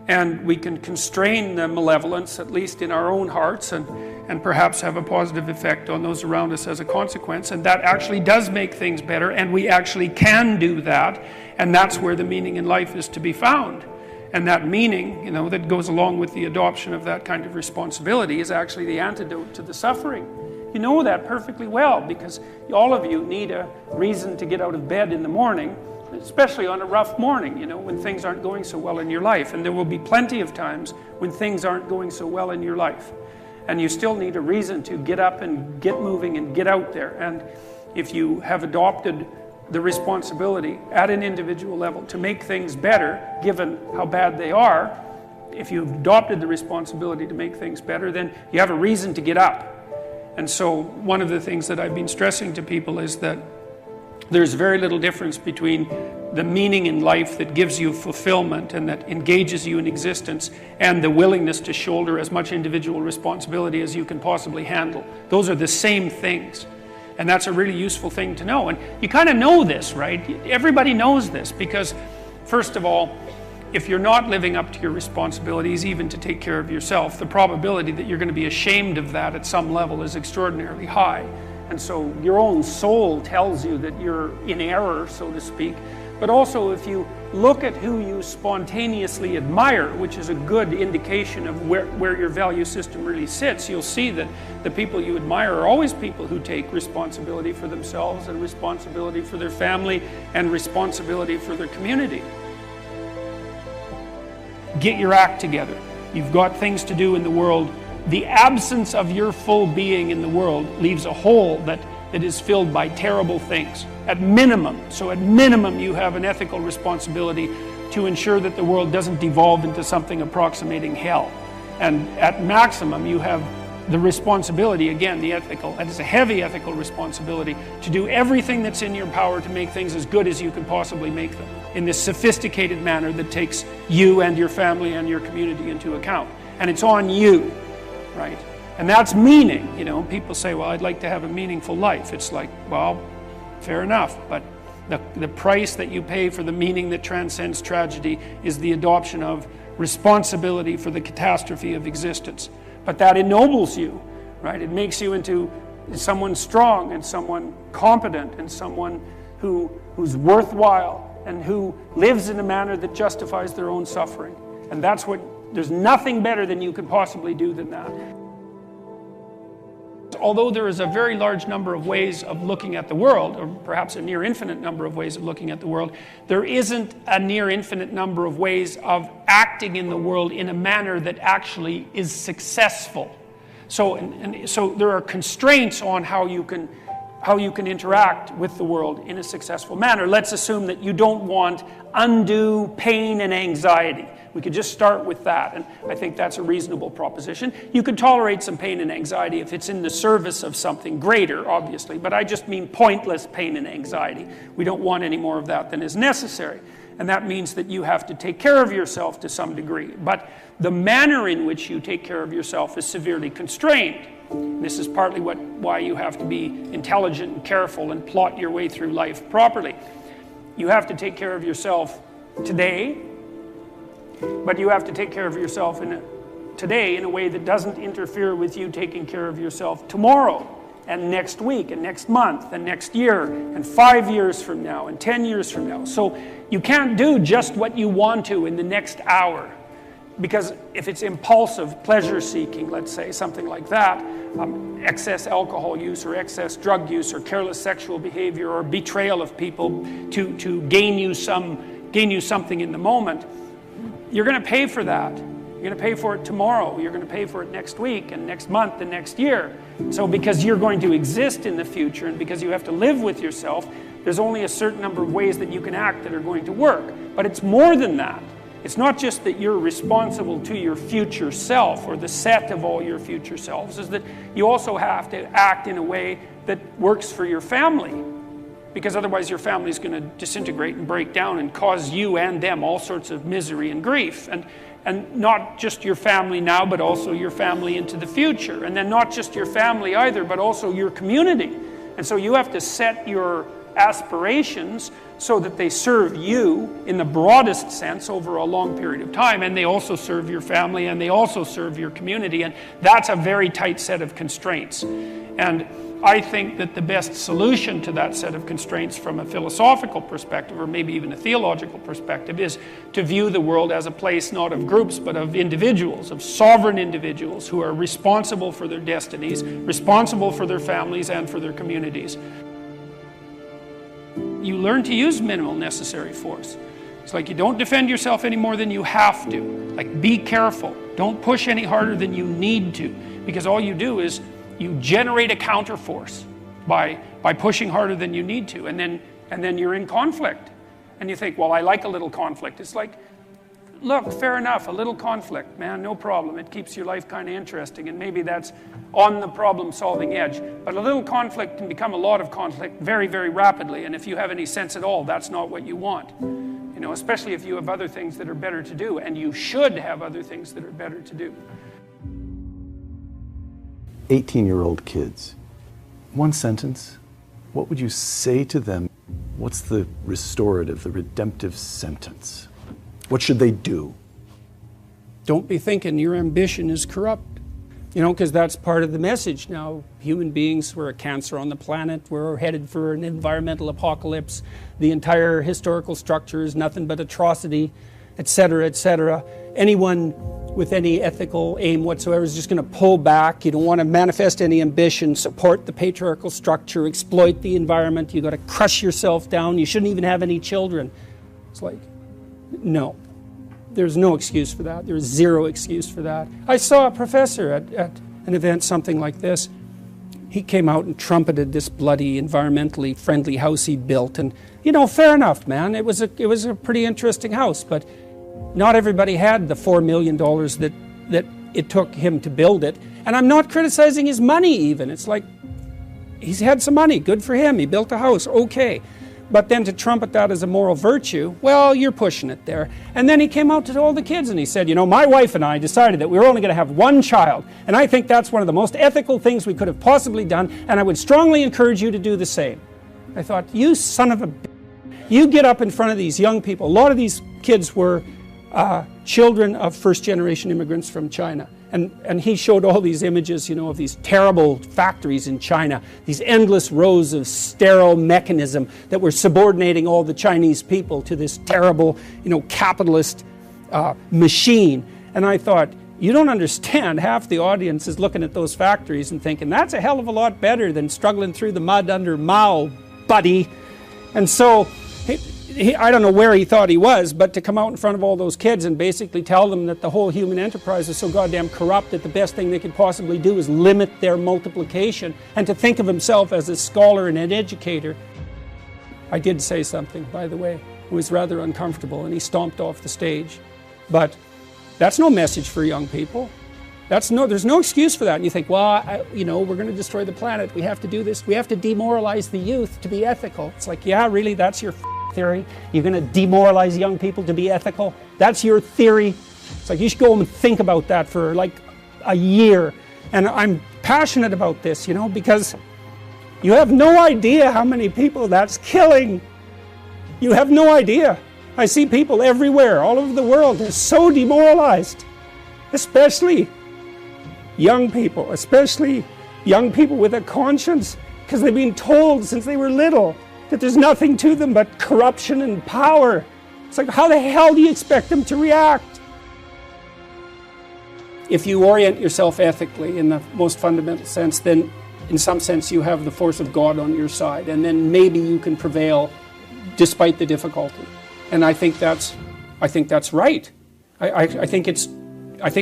And we can constrain the malevolence, at least in our own hearts, and perhaps have a positive effect on those around us as a consequence. And that actually does make things better, and we actually can do that. And that's where the meaning in life is to be found. And that meaning, you know, that goes along with the adoption of that kind of responsibility is actually the antidote to the suffering. You know that perfectly well, because all of you need a reason to get out of bed in the morning, especially on a rough morning, you know, when things aren't going so well in your life. And there will be plenty of times when things aren't going so well in your life. And you still need a reason to get up and get moving and get out there. And if you have adopted the responsibility at an individual level to make things better, given how bad they are, if you've adopted the responsibility to make things better, then you have a reason to get up. And so one of the things that I've been stressing to people is that there's very little difference between the meaning in life that gives you fulfillment and that engages you in existence, and the willingness to shoulder as much individual responsibility as you can possibly handle. Those are the same things. And that's a really useful thing to know. And you kind of know this, right? Everybody knows this, because first of all, if you're not living up to your responsibilities, even to take care of yourself, the probability that you're going to be ashamed of that at some level is extraordinarily high. And so your own soul tells you that you're in error, so to speak. But also, if you look at who you spontaneously admire, which is a good indication of where your value system really sits, you'll see that the people you admire are always people who take responsibility for themselves, and responsibility for their family, and responsibility for their community. Get your act together. You've got things to do in the world. The absence of your full being in the world leaves a hole that is filled by terrible things. At minimum, you have an ethical responsibility to ensure that the world doesn't devolve into something approximating hell. And at maximum, you have the responsibility, again, the ethical, and it's a heavy ethical responsibility, to do everything that's in your power to make things as good as you can possibly make them, in this sophisticated manner that takes you and your family and your community into account. And it's on you, right? And that's meaning, you know. People say, well, I'd like to have a meaningful life. It's like, well, fair enough, but the price that you pay for the meaning that transcends tragedy is the adoption of responsibility for the catastrophe of existence. But that ennobles you, right? It makes you into someone strong and someone competent and someone who's worthwhile and who lives in a manner that justifies their own suffering. And that's what, there's nothing better than you could possibly do than that. Although there is a very large number of ways of looking at the world, or perhaps a near infinite number of ways of looking at the world, there isn't a near infinite number of ways of acting in the world in a manner that actually is successful. So, so there are constraints on how you can interact with the world in a successful manner. Let's assume that you don't want undue pain and anxiety. We could just start with that, and I think that's a reasonable proposition. You could tolerate some pain and anxiety if it's in the service of something greater, obviously, but I just mean pointless pain and anxiety. We don't want any more of that than is necessary, and that means that you have to take care of yourself to some degree. But the manner in which you take care of yourself is severely constrained. This is partly why you have to be intelligent and careful and plot your way through life properly. You have to take care of yourself today, but you have to take care of yourself today in a way that doesn't interfere with you taking care of yourself tomorrow and next week and next month and next year and 5 years from now and 10 years from now. So you can't do just what you want to in the next hour, because if it's impulsive pleasure seeking, let's say, something like that, excess alcohol use or excess drug use or careless sexual behavior or betrayal of people to gain you something in the moment, you're going to pay for that. You're going to pay for it tomorrow. You're going to pay for it next week and next month and next year. So because you're going to exist in the future and because you have to live with yourself, there's only a certain number of ways that you can act that are going to work. But it's more than that. It's not just that you're responsible to your future self or the set of all your future selves. It's that you also have to act in a way that works for your family. Because otherwise your family is going to disintegrate and break down and cause you and them all sorts of misery and grief. And not just your family now, but also your family into the future. And then not just your family either, but also your community. And so you have to set your aspirations so that they serve you in the broadest sense over a long period of time, and they also serve your family and they also serve your community, and that's a very tight set of constraints. And I think that the best solution to that set of constraints from a philosophical perspective, or maybe even a theological perspective, is to view the world as a place not of groups but of individuals, of sovereign individuals who are responsible for their destinies, responsible for their families and for their communities. You learn to use minimal necessary force. It's like you don't defend yourself any more than you have to. Like, be careful. Don't push any harder than you need to, because all you do is you generate a counterforce by pushing harder than you need to, and then you're in conflict. And you think, well, I like a little conflict. It's like, look, fair enough, a little conflict, man, no problem. It keeps your life kind of interesting, and maybe that's on the problem-solving edge. But a little conflict can become a lot of conflict very, very rapidly, and if you have any sense at all, that's not what you want. You know, especially if you have other things that are better to do, and you should have other things that are better to do. 18-year-old kids, one sentence, what would you say to them? What's the restorative, the redemptive sentence? What should they do? Don't be thinking your ambition is corrupt. You know, because that's part of the message now. Human beings, we're a cancer on the planet. We're headed for an environmental apocalypse. The entire historical structure is nothing but atrocity, etc., etc. Anyone with any ethical aim whatsoever is just going to pull back. You don't want to manifest any ambition, support the patriarchal structure, exploit the environment. You've got to crush yourself down. You shouldn't even have any children. It's like, no. There's no excuse for that. There's zero excuse for that. I saw a professor at an event, something like this. He came out and trumpeted this bloody, environmentally friendly house he built. And, you know, fair enough, man. It was a pretty interesting house, but not everybody had the $4 million that it took him to build it. And I'm not criticizing his money even. It's like, he's had some money, good for him, he built a house, okay. But then to trumpet that as a moral virtue, well, you're pushing it there. And then he came out to all the kids and he said, you know, my wife and I decided that we were only going to have one child. And I think that's one of the most ethical things we could have possibly done. And I would strongly encourage you to do the same. I thought, you son of a b****. You get up in front of these young people. A lot of these kids were children of first-generation immigrants from China. And he showed all these images, you know, of these terrible factories in China, these endless rows of sterile mechanism that were subordinating all the Chinese people to this terrible, you know, capitalist machine. And I thought, you don't understand. Half the audience is looking at those factories and thinking, that's a hell of a lot better than struggling through the mud under Mao, buddy. And so I don't know where he thought he was, but to come out in front of all those kids and basically tell them that the whole human enterprise is so goddamn corrupt that the best thing they could possibly do is limit their multiplication, and to think of himself as a scholar and an educator. I did say something, by the way. It was rather uncomfortable, and he stomped off the stage. But that's no message for young people. There's no excuse for that. And you think, well, you know, we're going to destroy the planet. We have to do this. We have to demoralize the youth to be ethical. It's like, yeah, really, that's your theory? You're going to demoralize young people to be ethical? That's your theory? It's like, you should go home and think about that for like a year. And I'm passionate about this, you know, because you have no idea how many people that's killing. You have no idea. I see people everywhere, all over the world, they're so demoralized. Especially young people with a conscience, because they've been told since they were little that there's nothing to them but corruption and power. It's like, how the hell do you expect them to react? If you orient yourself ethically in the most fundamental sense, then in some sense you have the force of God on your side, and then maybe you can prevail despite the difficulty. And I think that's right. I think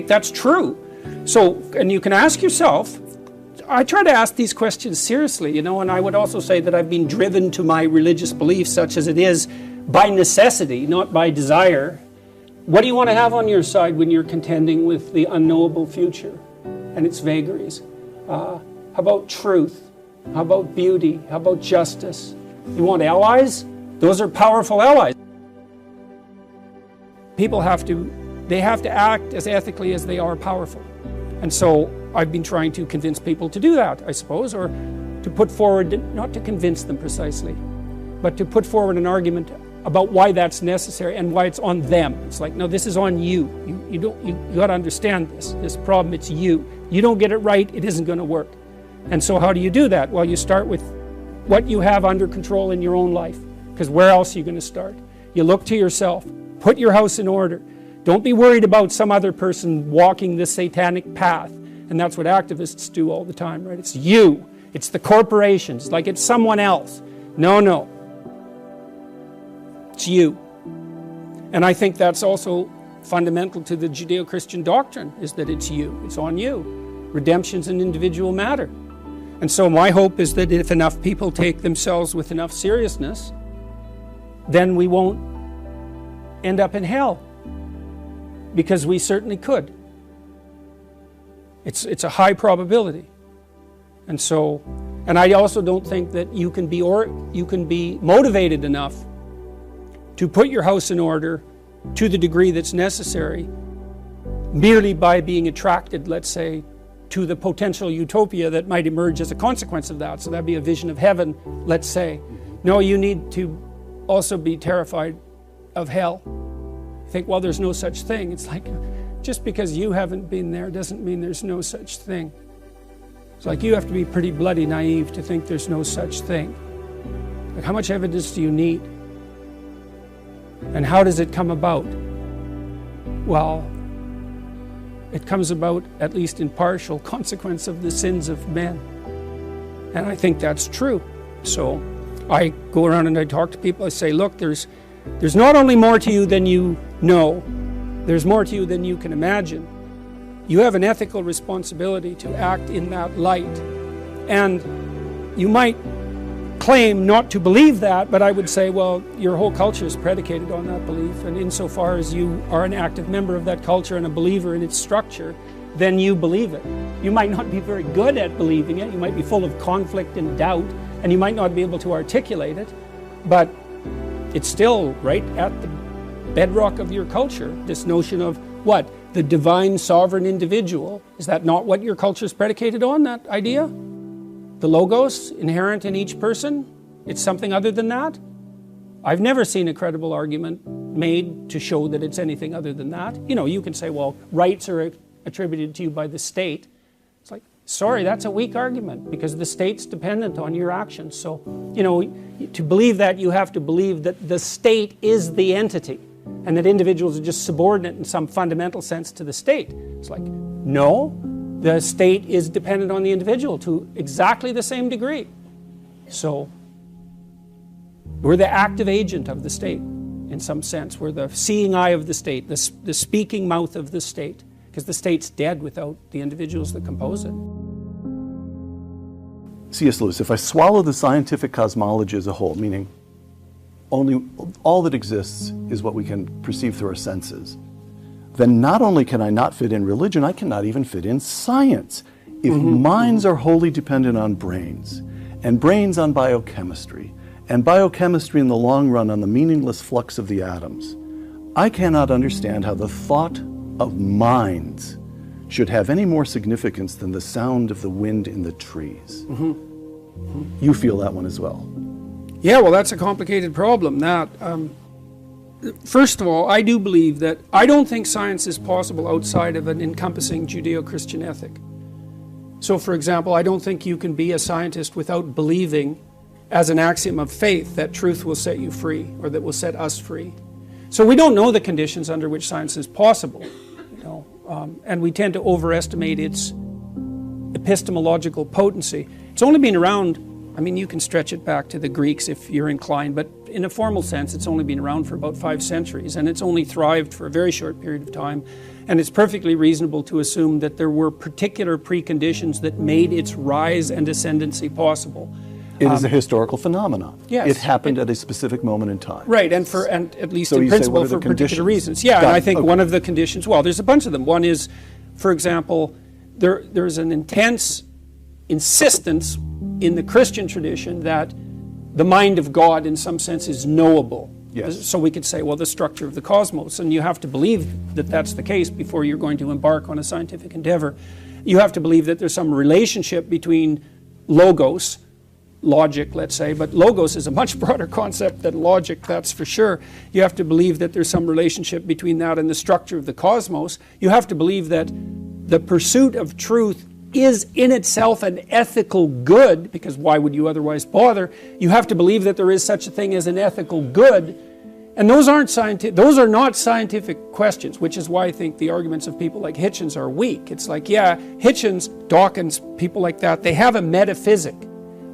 that's true. So, and you can ask yourself, I try to ask these questions seriously, you know, and I would also say that I've been driven to my religious beliefs, such as it is, by necessity, not by desire. What do you want to have on your side when you're contending with the unknowable future and its vagaries? How about truth? How about beauty? How about justice? You want allies? Those are powerful allies. People have to act as ethically as they are powerful. And so I've been trying to convince people to do that, I suppose, or to put forward, not to convince them precisely, but to put forward an argument about why that's necessary and why it's on them. It's like, no, this is on you. You got to understand this problem, it's you. You don't get it right, it isn't going to work. And so how do you do that? Well, you start with what you have under control in your own life, because where else are you going to start? You look to yourself, put your house in order. Don't be worried about some other person walking this satanic path. And that's what activists do all the time, right? It's you. It's the corporations, like it's someone else. No. It's you. And I think that's also fundamental to the Judeo-Christian doctrine, is that it's you. It's on you. Redemption's an individual matter. And so my hope is that if enough people take themselves with enough seriousness, then we won't end up in hell. Because we certainly could. It's a high probability. And I also don't think that you can be motivated enough to put your house in order to the degree that's necessary merely by being attracted, let's say, to the potential utopia that might emerge as a consequence of that. So that'd be a vision of heaven, let's say. No, you need to also be terrified of hell. Think, well, there's no such thing. It's like, just because you haven't been there doesn't mean there's no such thing. It's like, you have to be pretty bloody naive to think there's no such thing. Like, how much evidence do you need? And how does it come about? Well, it comes about, at least in partial, consequence of the sins of men. And I think that's true. So I go around and I talk to people. I say, look, there's not only more to you than you know, there's more to you than you can imagine. You have an ethical responsibility to act in that light. And you might claim not to believe that, but I would say, well, your whole culture is predicated on that belief. And insofar as you are an active member of that culture and a believer in its structure, then you believe it. You might not be very good at believing it, you might be full of conflict and doubt, and you might not be able to articulate it, but it's still right at the bedrock of your culture, this notion of what? The divine sovereign individual. Is that not what your culture is predicated on, that idea? The logos inherent in each person? It's something other than that? I've never seen a credible argument made to show that it's anything other than that. You know, you can say, well, rights are attributed to you by the state. It's like, sorry, that's a weak argument because the state's dependent on your actions. So, you know, to believe that, you have to believe that the state is the entity and that individuals are just subordinate in some fundamental sense to the state. It's like, no, the state is dependent on the individual to exactly the same degree. So, we're the active agent of the state in some sense. We're the seeing eye of the state, the speaking mouth of the state, because the state's dead without the individuals that compose it. C.S. Lewis, if I swallow the scientific cosmology as a whole, meaning only all that exists is what we can perceive through our senses, then not only can I not fit in religion, I cannot even fit in science. If minds are wholly dependent on brains, and brains on biochemistry, and biochemistry in the long run on the meaningless flux of the atoms, I cannot understand how the thought of minds should have any more significance than the sound of the wind in the trees. You feel that one as well? Yeah, well, that's a complicated problem. That, first of all, I do believe that I don't think science is possible outside of an encompassing Judeo-Christian ethic. So, for example, I don't think you can be a scientist without believing as an axiom of faith that truth will set you free, or that will set us free. So we don't know the conditions under which science is possible, you know, and we tend to overestimate its epistemological potency. It's only been around, I mean, you can stretch it back to the Greeks if you're inclined, but in a formal sense, it's only been around for about 5 centuries, and it's only thrived for a very short period of time. And it's perfectly reasonable to assume that there were particular preconditions that made its rise and ascendancy possible. It is a historical phenomenon. Yes. It happened at a specific moment in time. Right, and at least So in you say, principle what are the for particular conditions? reasons. Yeah, Got and I it. think Okay. one of the conditions, well, there's a bunch of them. One is, for example, there's an intense insistence in the Christian tradition that the mind of God in some sense is knowable. Yes. So we could say, well, the structure of the cosmos, and you have to believe that that's the case before you're going to embark on a scientific endeavor. You have to believe that there's some relationship between logos, logic, let's say, but logos is a much broader concept than logic, that's for sure. You have to believe that there's some relationship between that and the structure of the cosmos. You have to believe that the pursuit of truth is in itself an ethical good, because why would you otherwise bother? You have to believe that there is such a thing as an ethical good, and those are not scientific questions, which is why I think the arguments of people like Hitchens are weak. It's like, yeah, Hitchens, Dawkins, people like that, they have a metaphysic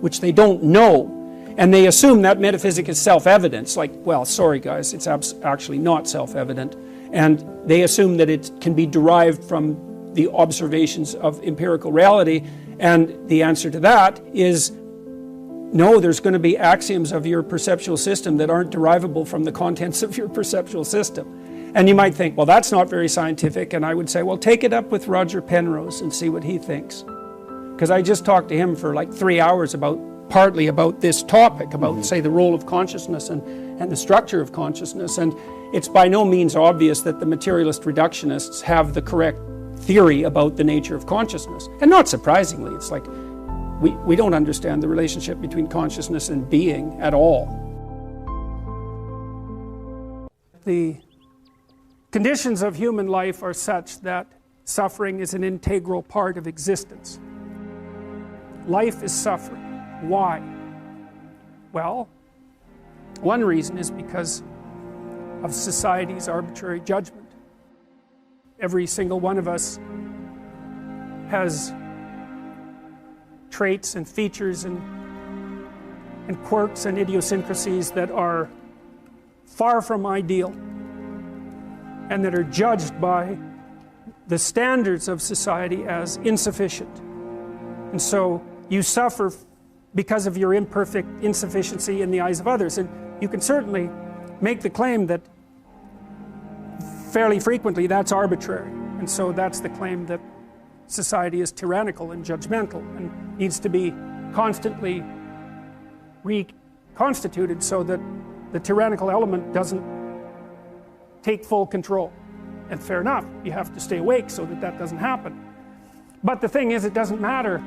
which they don't know, and they assume that metaphysic is self-evident. Like, well, sorry guys, it's actually not self-evident, and they assume that it can be derived from the observations of empirical reality, and the answer to that is no, there's going to be axioms of your perceptual system that aren't derivable from the contents of your perceptual system. And you might think, well, that's not very scientific, and I would say, well, take it up with Roger Penrose and see what he thinks. Because I just talked to him for like 3 hours partly about this topic, about, say, the role of consciousness and the structure of consciousness. And it's by no means obvious that the materialist reductionists have the correct theory about the nature of consciousness. And not surprisingly, it's like we don't understand the relationship between consciousness and being at all. The conditions of human life are such that suffering is an integral part of existence. Life is suffering. Why? Well, one reason is because of society's arbitrary judgment. Every single one of us has traits and features and quirks and idiosyncrasies that are far from ideal and that are judged by the standards of society as insufficient. And so you suffer because of your imperfect insufficiency in the eyes of others. And you can certainly make the claim that fairly frequently that's arbitrary. And so that's the claim that society is tyrannical and judgmental and needs to be constantly reconstituted so that the tyrannical element doesn't take full control. And fair enough, you have to stay awake so that that doesn't happen. But the thing is, it doesn't matter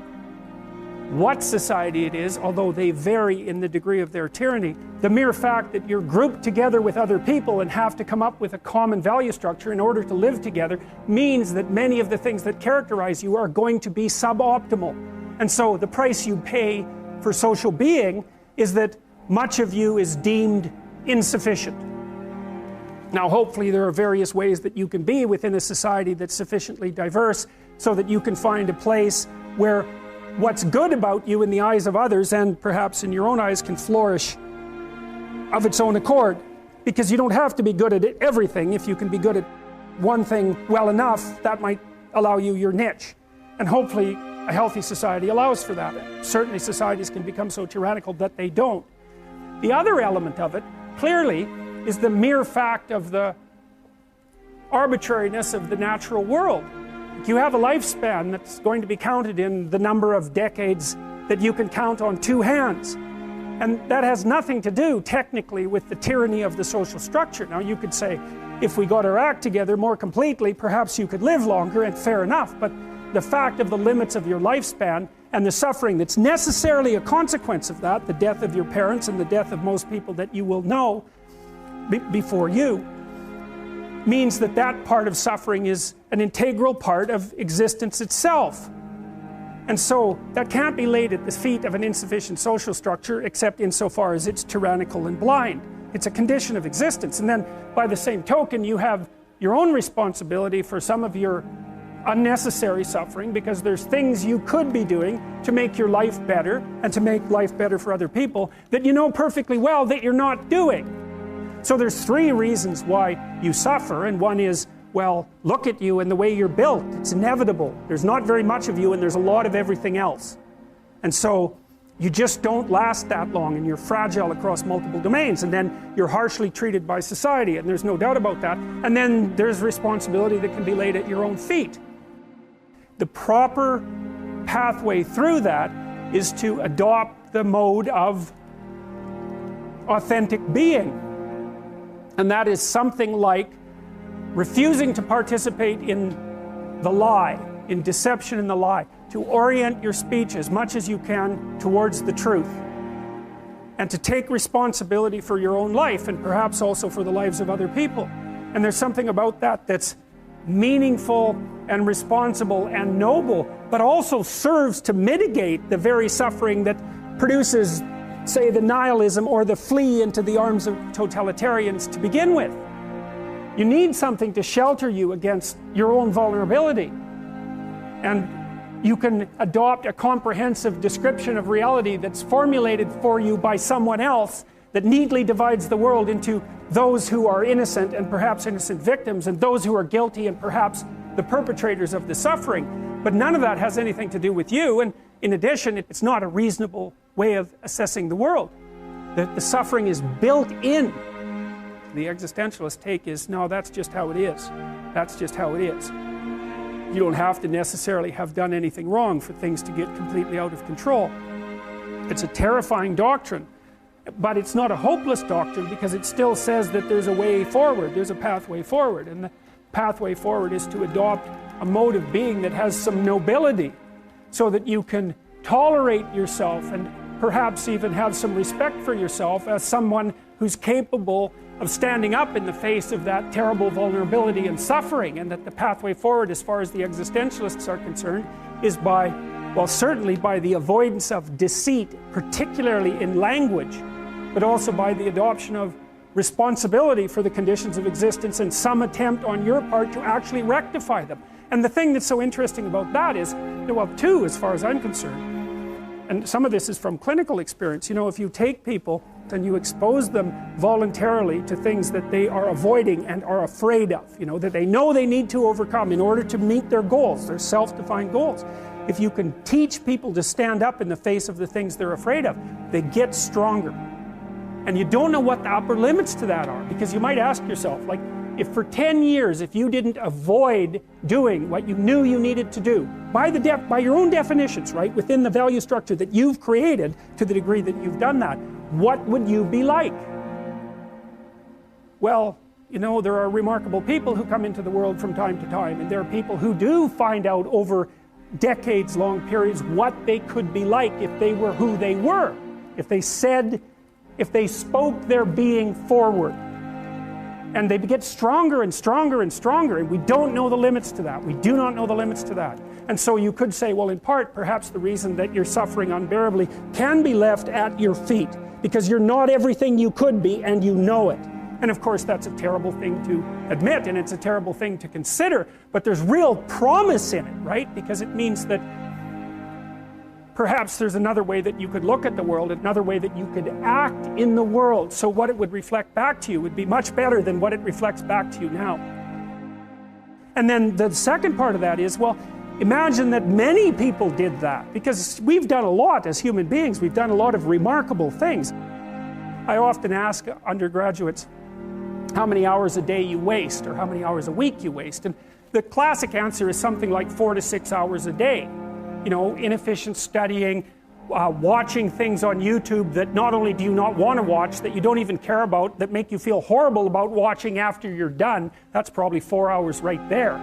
what society it is, although they vary in the degree of their tyranny. The mere fact that you're grouped together with other people and have to come up with a common value structure in order to live together means that many of the things that characterize you are going to be suboptimal. And so the price you pay for social being is that much of you is deemed insufficient. Now, hopefully there are various ways that you can be within a society that's sufficiently diverse so that you can find a place where what's good about you in the eyes of others and perhaps in your own eyes can flourish of its own accord. Because you don't have to be good at everything. If you can be good at one thing well enough, that might allow you your niche. And hopefully a healthy society allows for that. Certainly societies can become so tyrannical that they don't. The other element of it, clearly, is the mere fact of the arbitrariness of the natural world. You have a lifespan that's going to be counted in the number of decades that you can count on two hands. And that has nothing to do, technically, with the tyranny of the social structure. Now, you could say, if we got our act together more completely, perhaps you could live longer, and fair enough. But the fact of the limits of your lifespan and the suffering that's necessarily a consequence of that, the death of your parents and the death of most people that you will know before you, means that that part of suffering is an integral part of existence itself. And so that can't be laid at the feet of an insufficient social structure except insofar as it's tyrannical and blind. It's a condition of existence. And then by the same token, you have your own responsibility for some of your unnecessary suffering, because there's things you could be doing to make your life better and to make life better for other people that you know perfectly well that you're not doing. So there's three reasons why you suffer, and one is, well, look at you and the way you're built. It's inevitable. There's not very much of you and there's a lot of everything else. And so you just don't last that long and you're fragile across multiple domains, and then you're harshly treated by society, and there's no doubt about that. And then there's responsibility that can be laid at your own feet. The proper pathway through that is to adopt the mode of authentic being. And that is something like refusing to participate in the lie, in deception and the lie, to orient your speech as much as you can towards the truth, and to take responsibility for your own life and perhaps also for the lives of other people. And there's something about that that's meaningful and responsible and noble, but also serves to mitigate the very suffering that produces, say, the nihilism or the flee into the arms of totalitarians to begin with. You need something to shelter you against your own vulnerability. And you can adopt a comprehensive description of reality that's formulated for you by someone else that neatly divides the world into those who are innocent and perhaps innocent victims, and those who are guilty and perhaps the perpetrators of the suffering. But none of that has anything to do with you, and in addition, it's not a reasonable way of assessing the world. The suffering is built in. The existentialist take is, no, that's just how it is. That's just how it is. You don't have to necessarily have done anything wrong for things to get completely out of control. It's a terrifying doctrine, but it's not a hopeless doctrine, because it still says that there's a way forward, there's a pathway forward, and the pathway forward is to adopt a mode of being that has some nobility, so that you can tolerate yourself and perhaps even have some respect for yourself as someone who's capable of standing up in the face of that terrible vulnerability and suffering, and that the pathway forward, as far as the existentialists are concerned, is by, well, certainly by the avoidance of deceit, particularly in language, but also by the adoption of responsibility for the conditions of existence and some attempt on your part to actually rectify them. And the thing that's so interesting about that is, well, two, as far as I'm concerned, and some of this is from clinical experience, you know, if you take people and you expose them voluntarily to things that they are avoiding and are afraid of, you know, that they know they need to overcome in order to meet their goals, their self-defined goals. If you can teach people to stand up in the face of the things they're afraid of, they get stronger. And you don't know what the upper limits to that are, because you might ask yourself, like, If for 10 years, if you didn't avoid doing what you knew you needed to do, by your own definitions, right, within the value structure that you've created, to the degree that you've done that, what would you be like? Well, you know, there are remarkable people who come into the world from time to time, and there are people who do find out over decades-long periods what they could be like if they were who they were, if they spoke their being forward. And they get stronger and stronger and stronger, and we don't know the limits to that. We do not know the limits to that. And so you could say, well, in part, perhaps the reason that you're suffering unbearably can be left at your feet, because you're not everything you could be, and you know it. And of course, that's a terrible thing to admit, and it's a terrible thing to consider, but there's real promise in it, right? Because it means that perhaps there's another way that you could look at the world, another way that you could act in the world, so what it would reflect back to you would be much better than what it reflects back to you now. And then the second part of that is, well, imagine that many people did that, because we've done a lot as human beings. We've done a lot of remarkable things. I often ask undergraduates how many hours a day you waste, or how many hours a week you waste, and the classic answer is something like 4 to 6 hours a day. You know, inefficient studying, watching things on YouTube that not only do you not want to watch, that you don't even care about, that make you feel horrible about watching after you're done. That's probably 4 hours right there.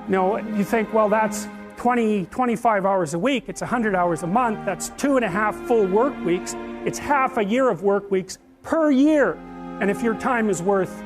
You know, you think, well, that's 25 hours a week, it's 100 hours a month, that's 2.5 full work weeks, it's half a year of work weeks per year. And if your time is worth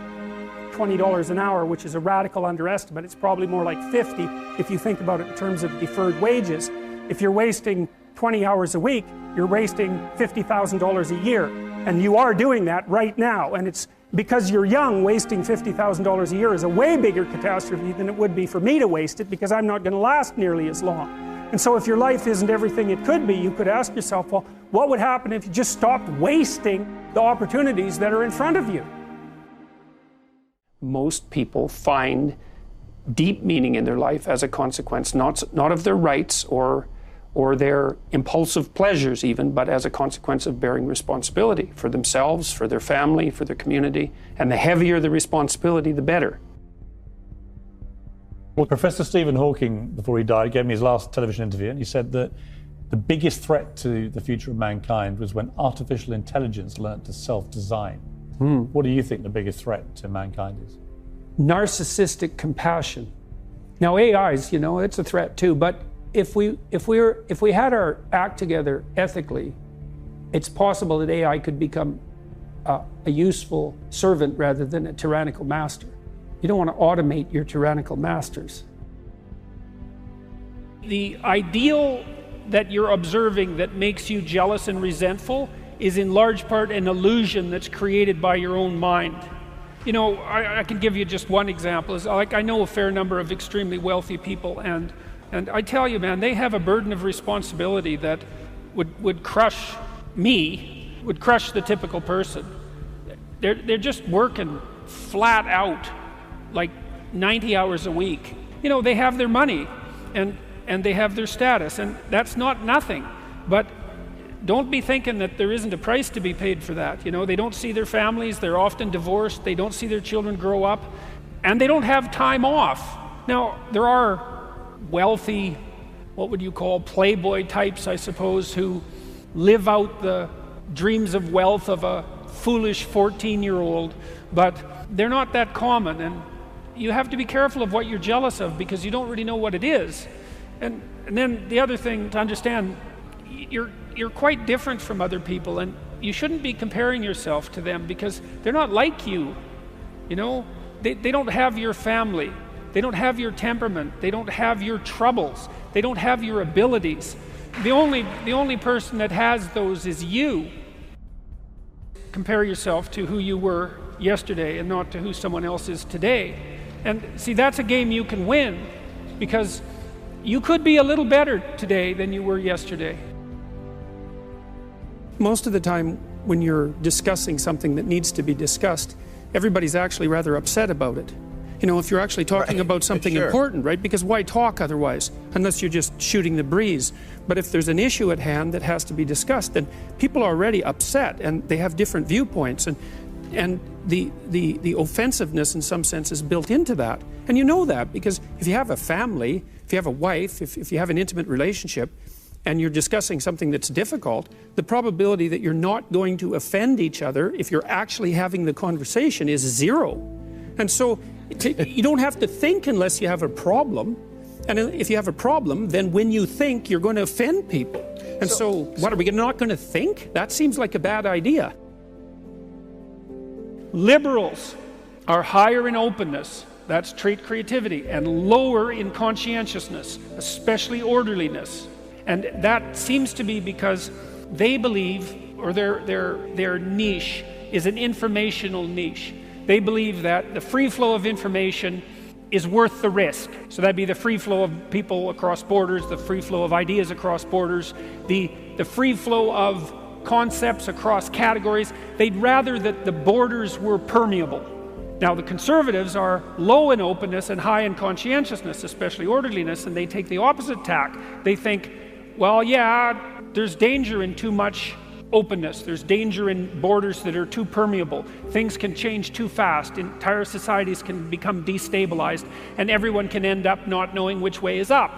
$20 an hour, which is a radical underestimate, it's probably more like 50 if you think about it in terms of deferred wages. If you're wasting 20 hours a week, you're wasting $50,000 a year. And you are doing that right now. And it's because you're young, wasting $50,000 a year is a way bigger catastrophe than it would be for me to waste it, because I'm not going to last nearly as long. And so if your life isn't everything it could be, you could ask yourself, well, what would happen if you just stopped wasting the opportunities that are in front of you? Most people find deep meaning in their life as a consequence, not of their rights or their impulsive pleasures even, but as a consequence of bearing responsibility for themselves, for their family, for their community. And the heavier the responsibility, the better. Well, Professor Stephen Hawking, before he died, gave me his last television interview, and he said that the biggest threat to the future of mankind was when artificial intelligence learnt to self-design. What do you think the biggest threat to mankind is? Narcissistic compassion. Now AIs, you know, it's a threat too, but if we had our act together ethically, it's possible that AI could become a useful servant rather than a tyrannical master. You don't want to automate your tyrannical masters. The ideal that you're observing that makes you jealous and resentful is in large part an illusion that's created by your own mind. You know, I can give you just one example. Is like, I know a fair number of extremely wealthy people, and I tell you, man, they have a burden of responsibility that would crush me, would crush the typical person. They're just working flat out, like 90 hours a week. You know, they have their money, and they have their status, and that's not nothing. But don't be thinking that there isn't a price to be paid for that. You know, they don't see their families, they're often divorced, they don't see their children grow up, and they don't have time off. Now, there are wealthy, what would you call, playboy types, I suppose, who live out the dreams of wealth of a foolish 14-year-old, but they're not that common, and you have to be careful of what you're jealous of, because you don't really know what it is. And then the other thing to understand, you're quite different from other people, and you shouldn't be comparing yourself to them, because they're not like you. You know, they don't have your family, they don't have your temperament, they don't have your troubles, they don't have your abilities. The only person that has those is you. Compare yourself to who you were yesterday and not to who someone else is today. And see, that's a game you can win, because you could be a little better today than you were yesterday. Most of the time when you're discussing something that needs to be discussed, everybody's actually rather upset about it. You know, if you're actually talking about something important, right? Because why talk otherwise, unless you're just shooting the breeze? But if there's an issue at hand that has to be discussed, then people are already upset and they have different viewpoints. And And the offensiveness in some sense is built into that. And you know that because if you have a family, if you have a wife, if you have an intimate relationship, and you're discussing something that's difficult, the probability that you're not going to offend each other if you're actually having the conversation is zero. And so you don't have to think unless you have a problem. And if you have a problem, then when you think, you're going to offend people. And so what, are we not going to think? That seems like a bad idea. Liberals are higher in openness, that's trait creativity, and lower in conscientiousness, especially orderliness. And that seems to be because they believe, or their niche is an informational niche. They believe that the free flow of information is worth the risk. So that'd be the free flow of people across borders, the free flow of ideas across borders, the free flow of concepts across categories. They'd rather that the borders were permeable. Now the conservatives are low in openness and high in conscientiousness, especially orderliness, and they take the opposite tack. They think, well, yeah, there's danger in too much openness. There's danger in borders that are too permeable. Things can change too fast. Entire societies can become destabilized, and everyone can end up not knowing which way is up.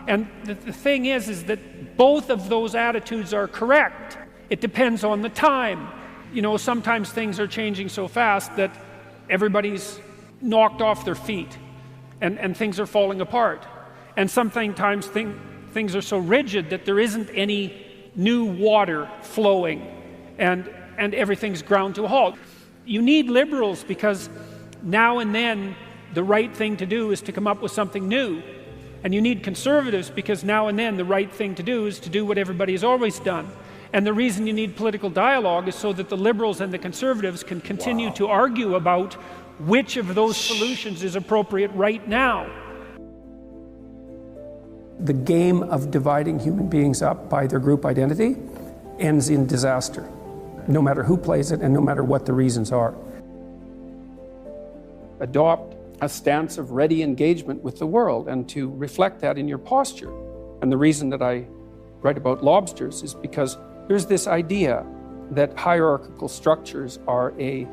And the thing is that both of those attitudes are correct. It depends on the time. You know, sometimes things are changing so fast that everybody's knocked off their feet and things are falling apart. And sometimes things are so rigid that there isn't any new water flowing and everything's ground to a halt. You need liberals because now and then the right thing to do is to come up with something new. And you need conservatives because now and then the right thing to do is to do what everybody has always done. And the reason you need political dialogue is so that the liberals and the conservatives can continue to argue about which of those solutions is appropriate right now. The game of dividing human beings up by their group identity ends in disaster, no matter who plays it and no matter what the reasons are. Adopt a stance of ready engagement with the world and to reflect that in your posture. And the reason that I write about lobsters is because there's this idea that hierarchical structures are a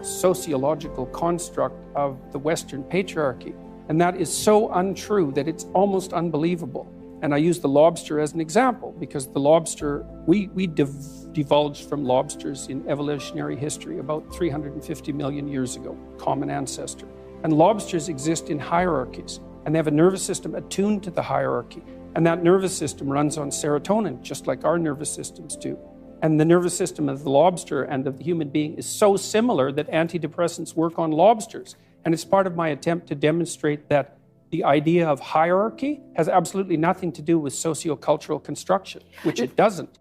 sociological construct of the Western patriarchy. And that is so untrue that it's almost unbelievable. And I use the lobster as an example because the lobster, we divulged from lobsters in evolutionary history about 350 million years ago, common ancestor. And lobsters exist in hierarchies, and they have a nervous system attuned to the hierarchy. And that nervous system runs on serotonin, just like our nervous systems do. And the nervous system of the lobster and of the human being is so similar that antidepressants work on lobsters. And it's part of my attempt to demonstrate that the idea of hierarchy has absolutely nothing to do with sociocultural construction, which it doesn't.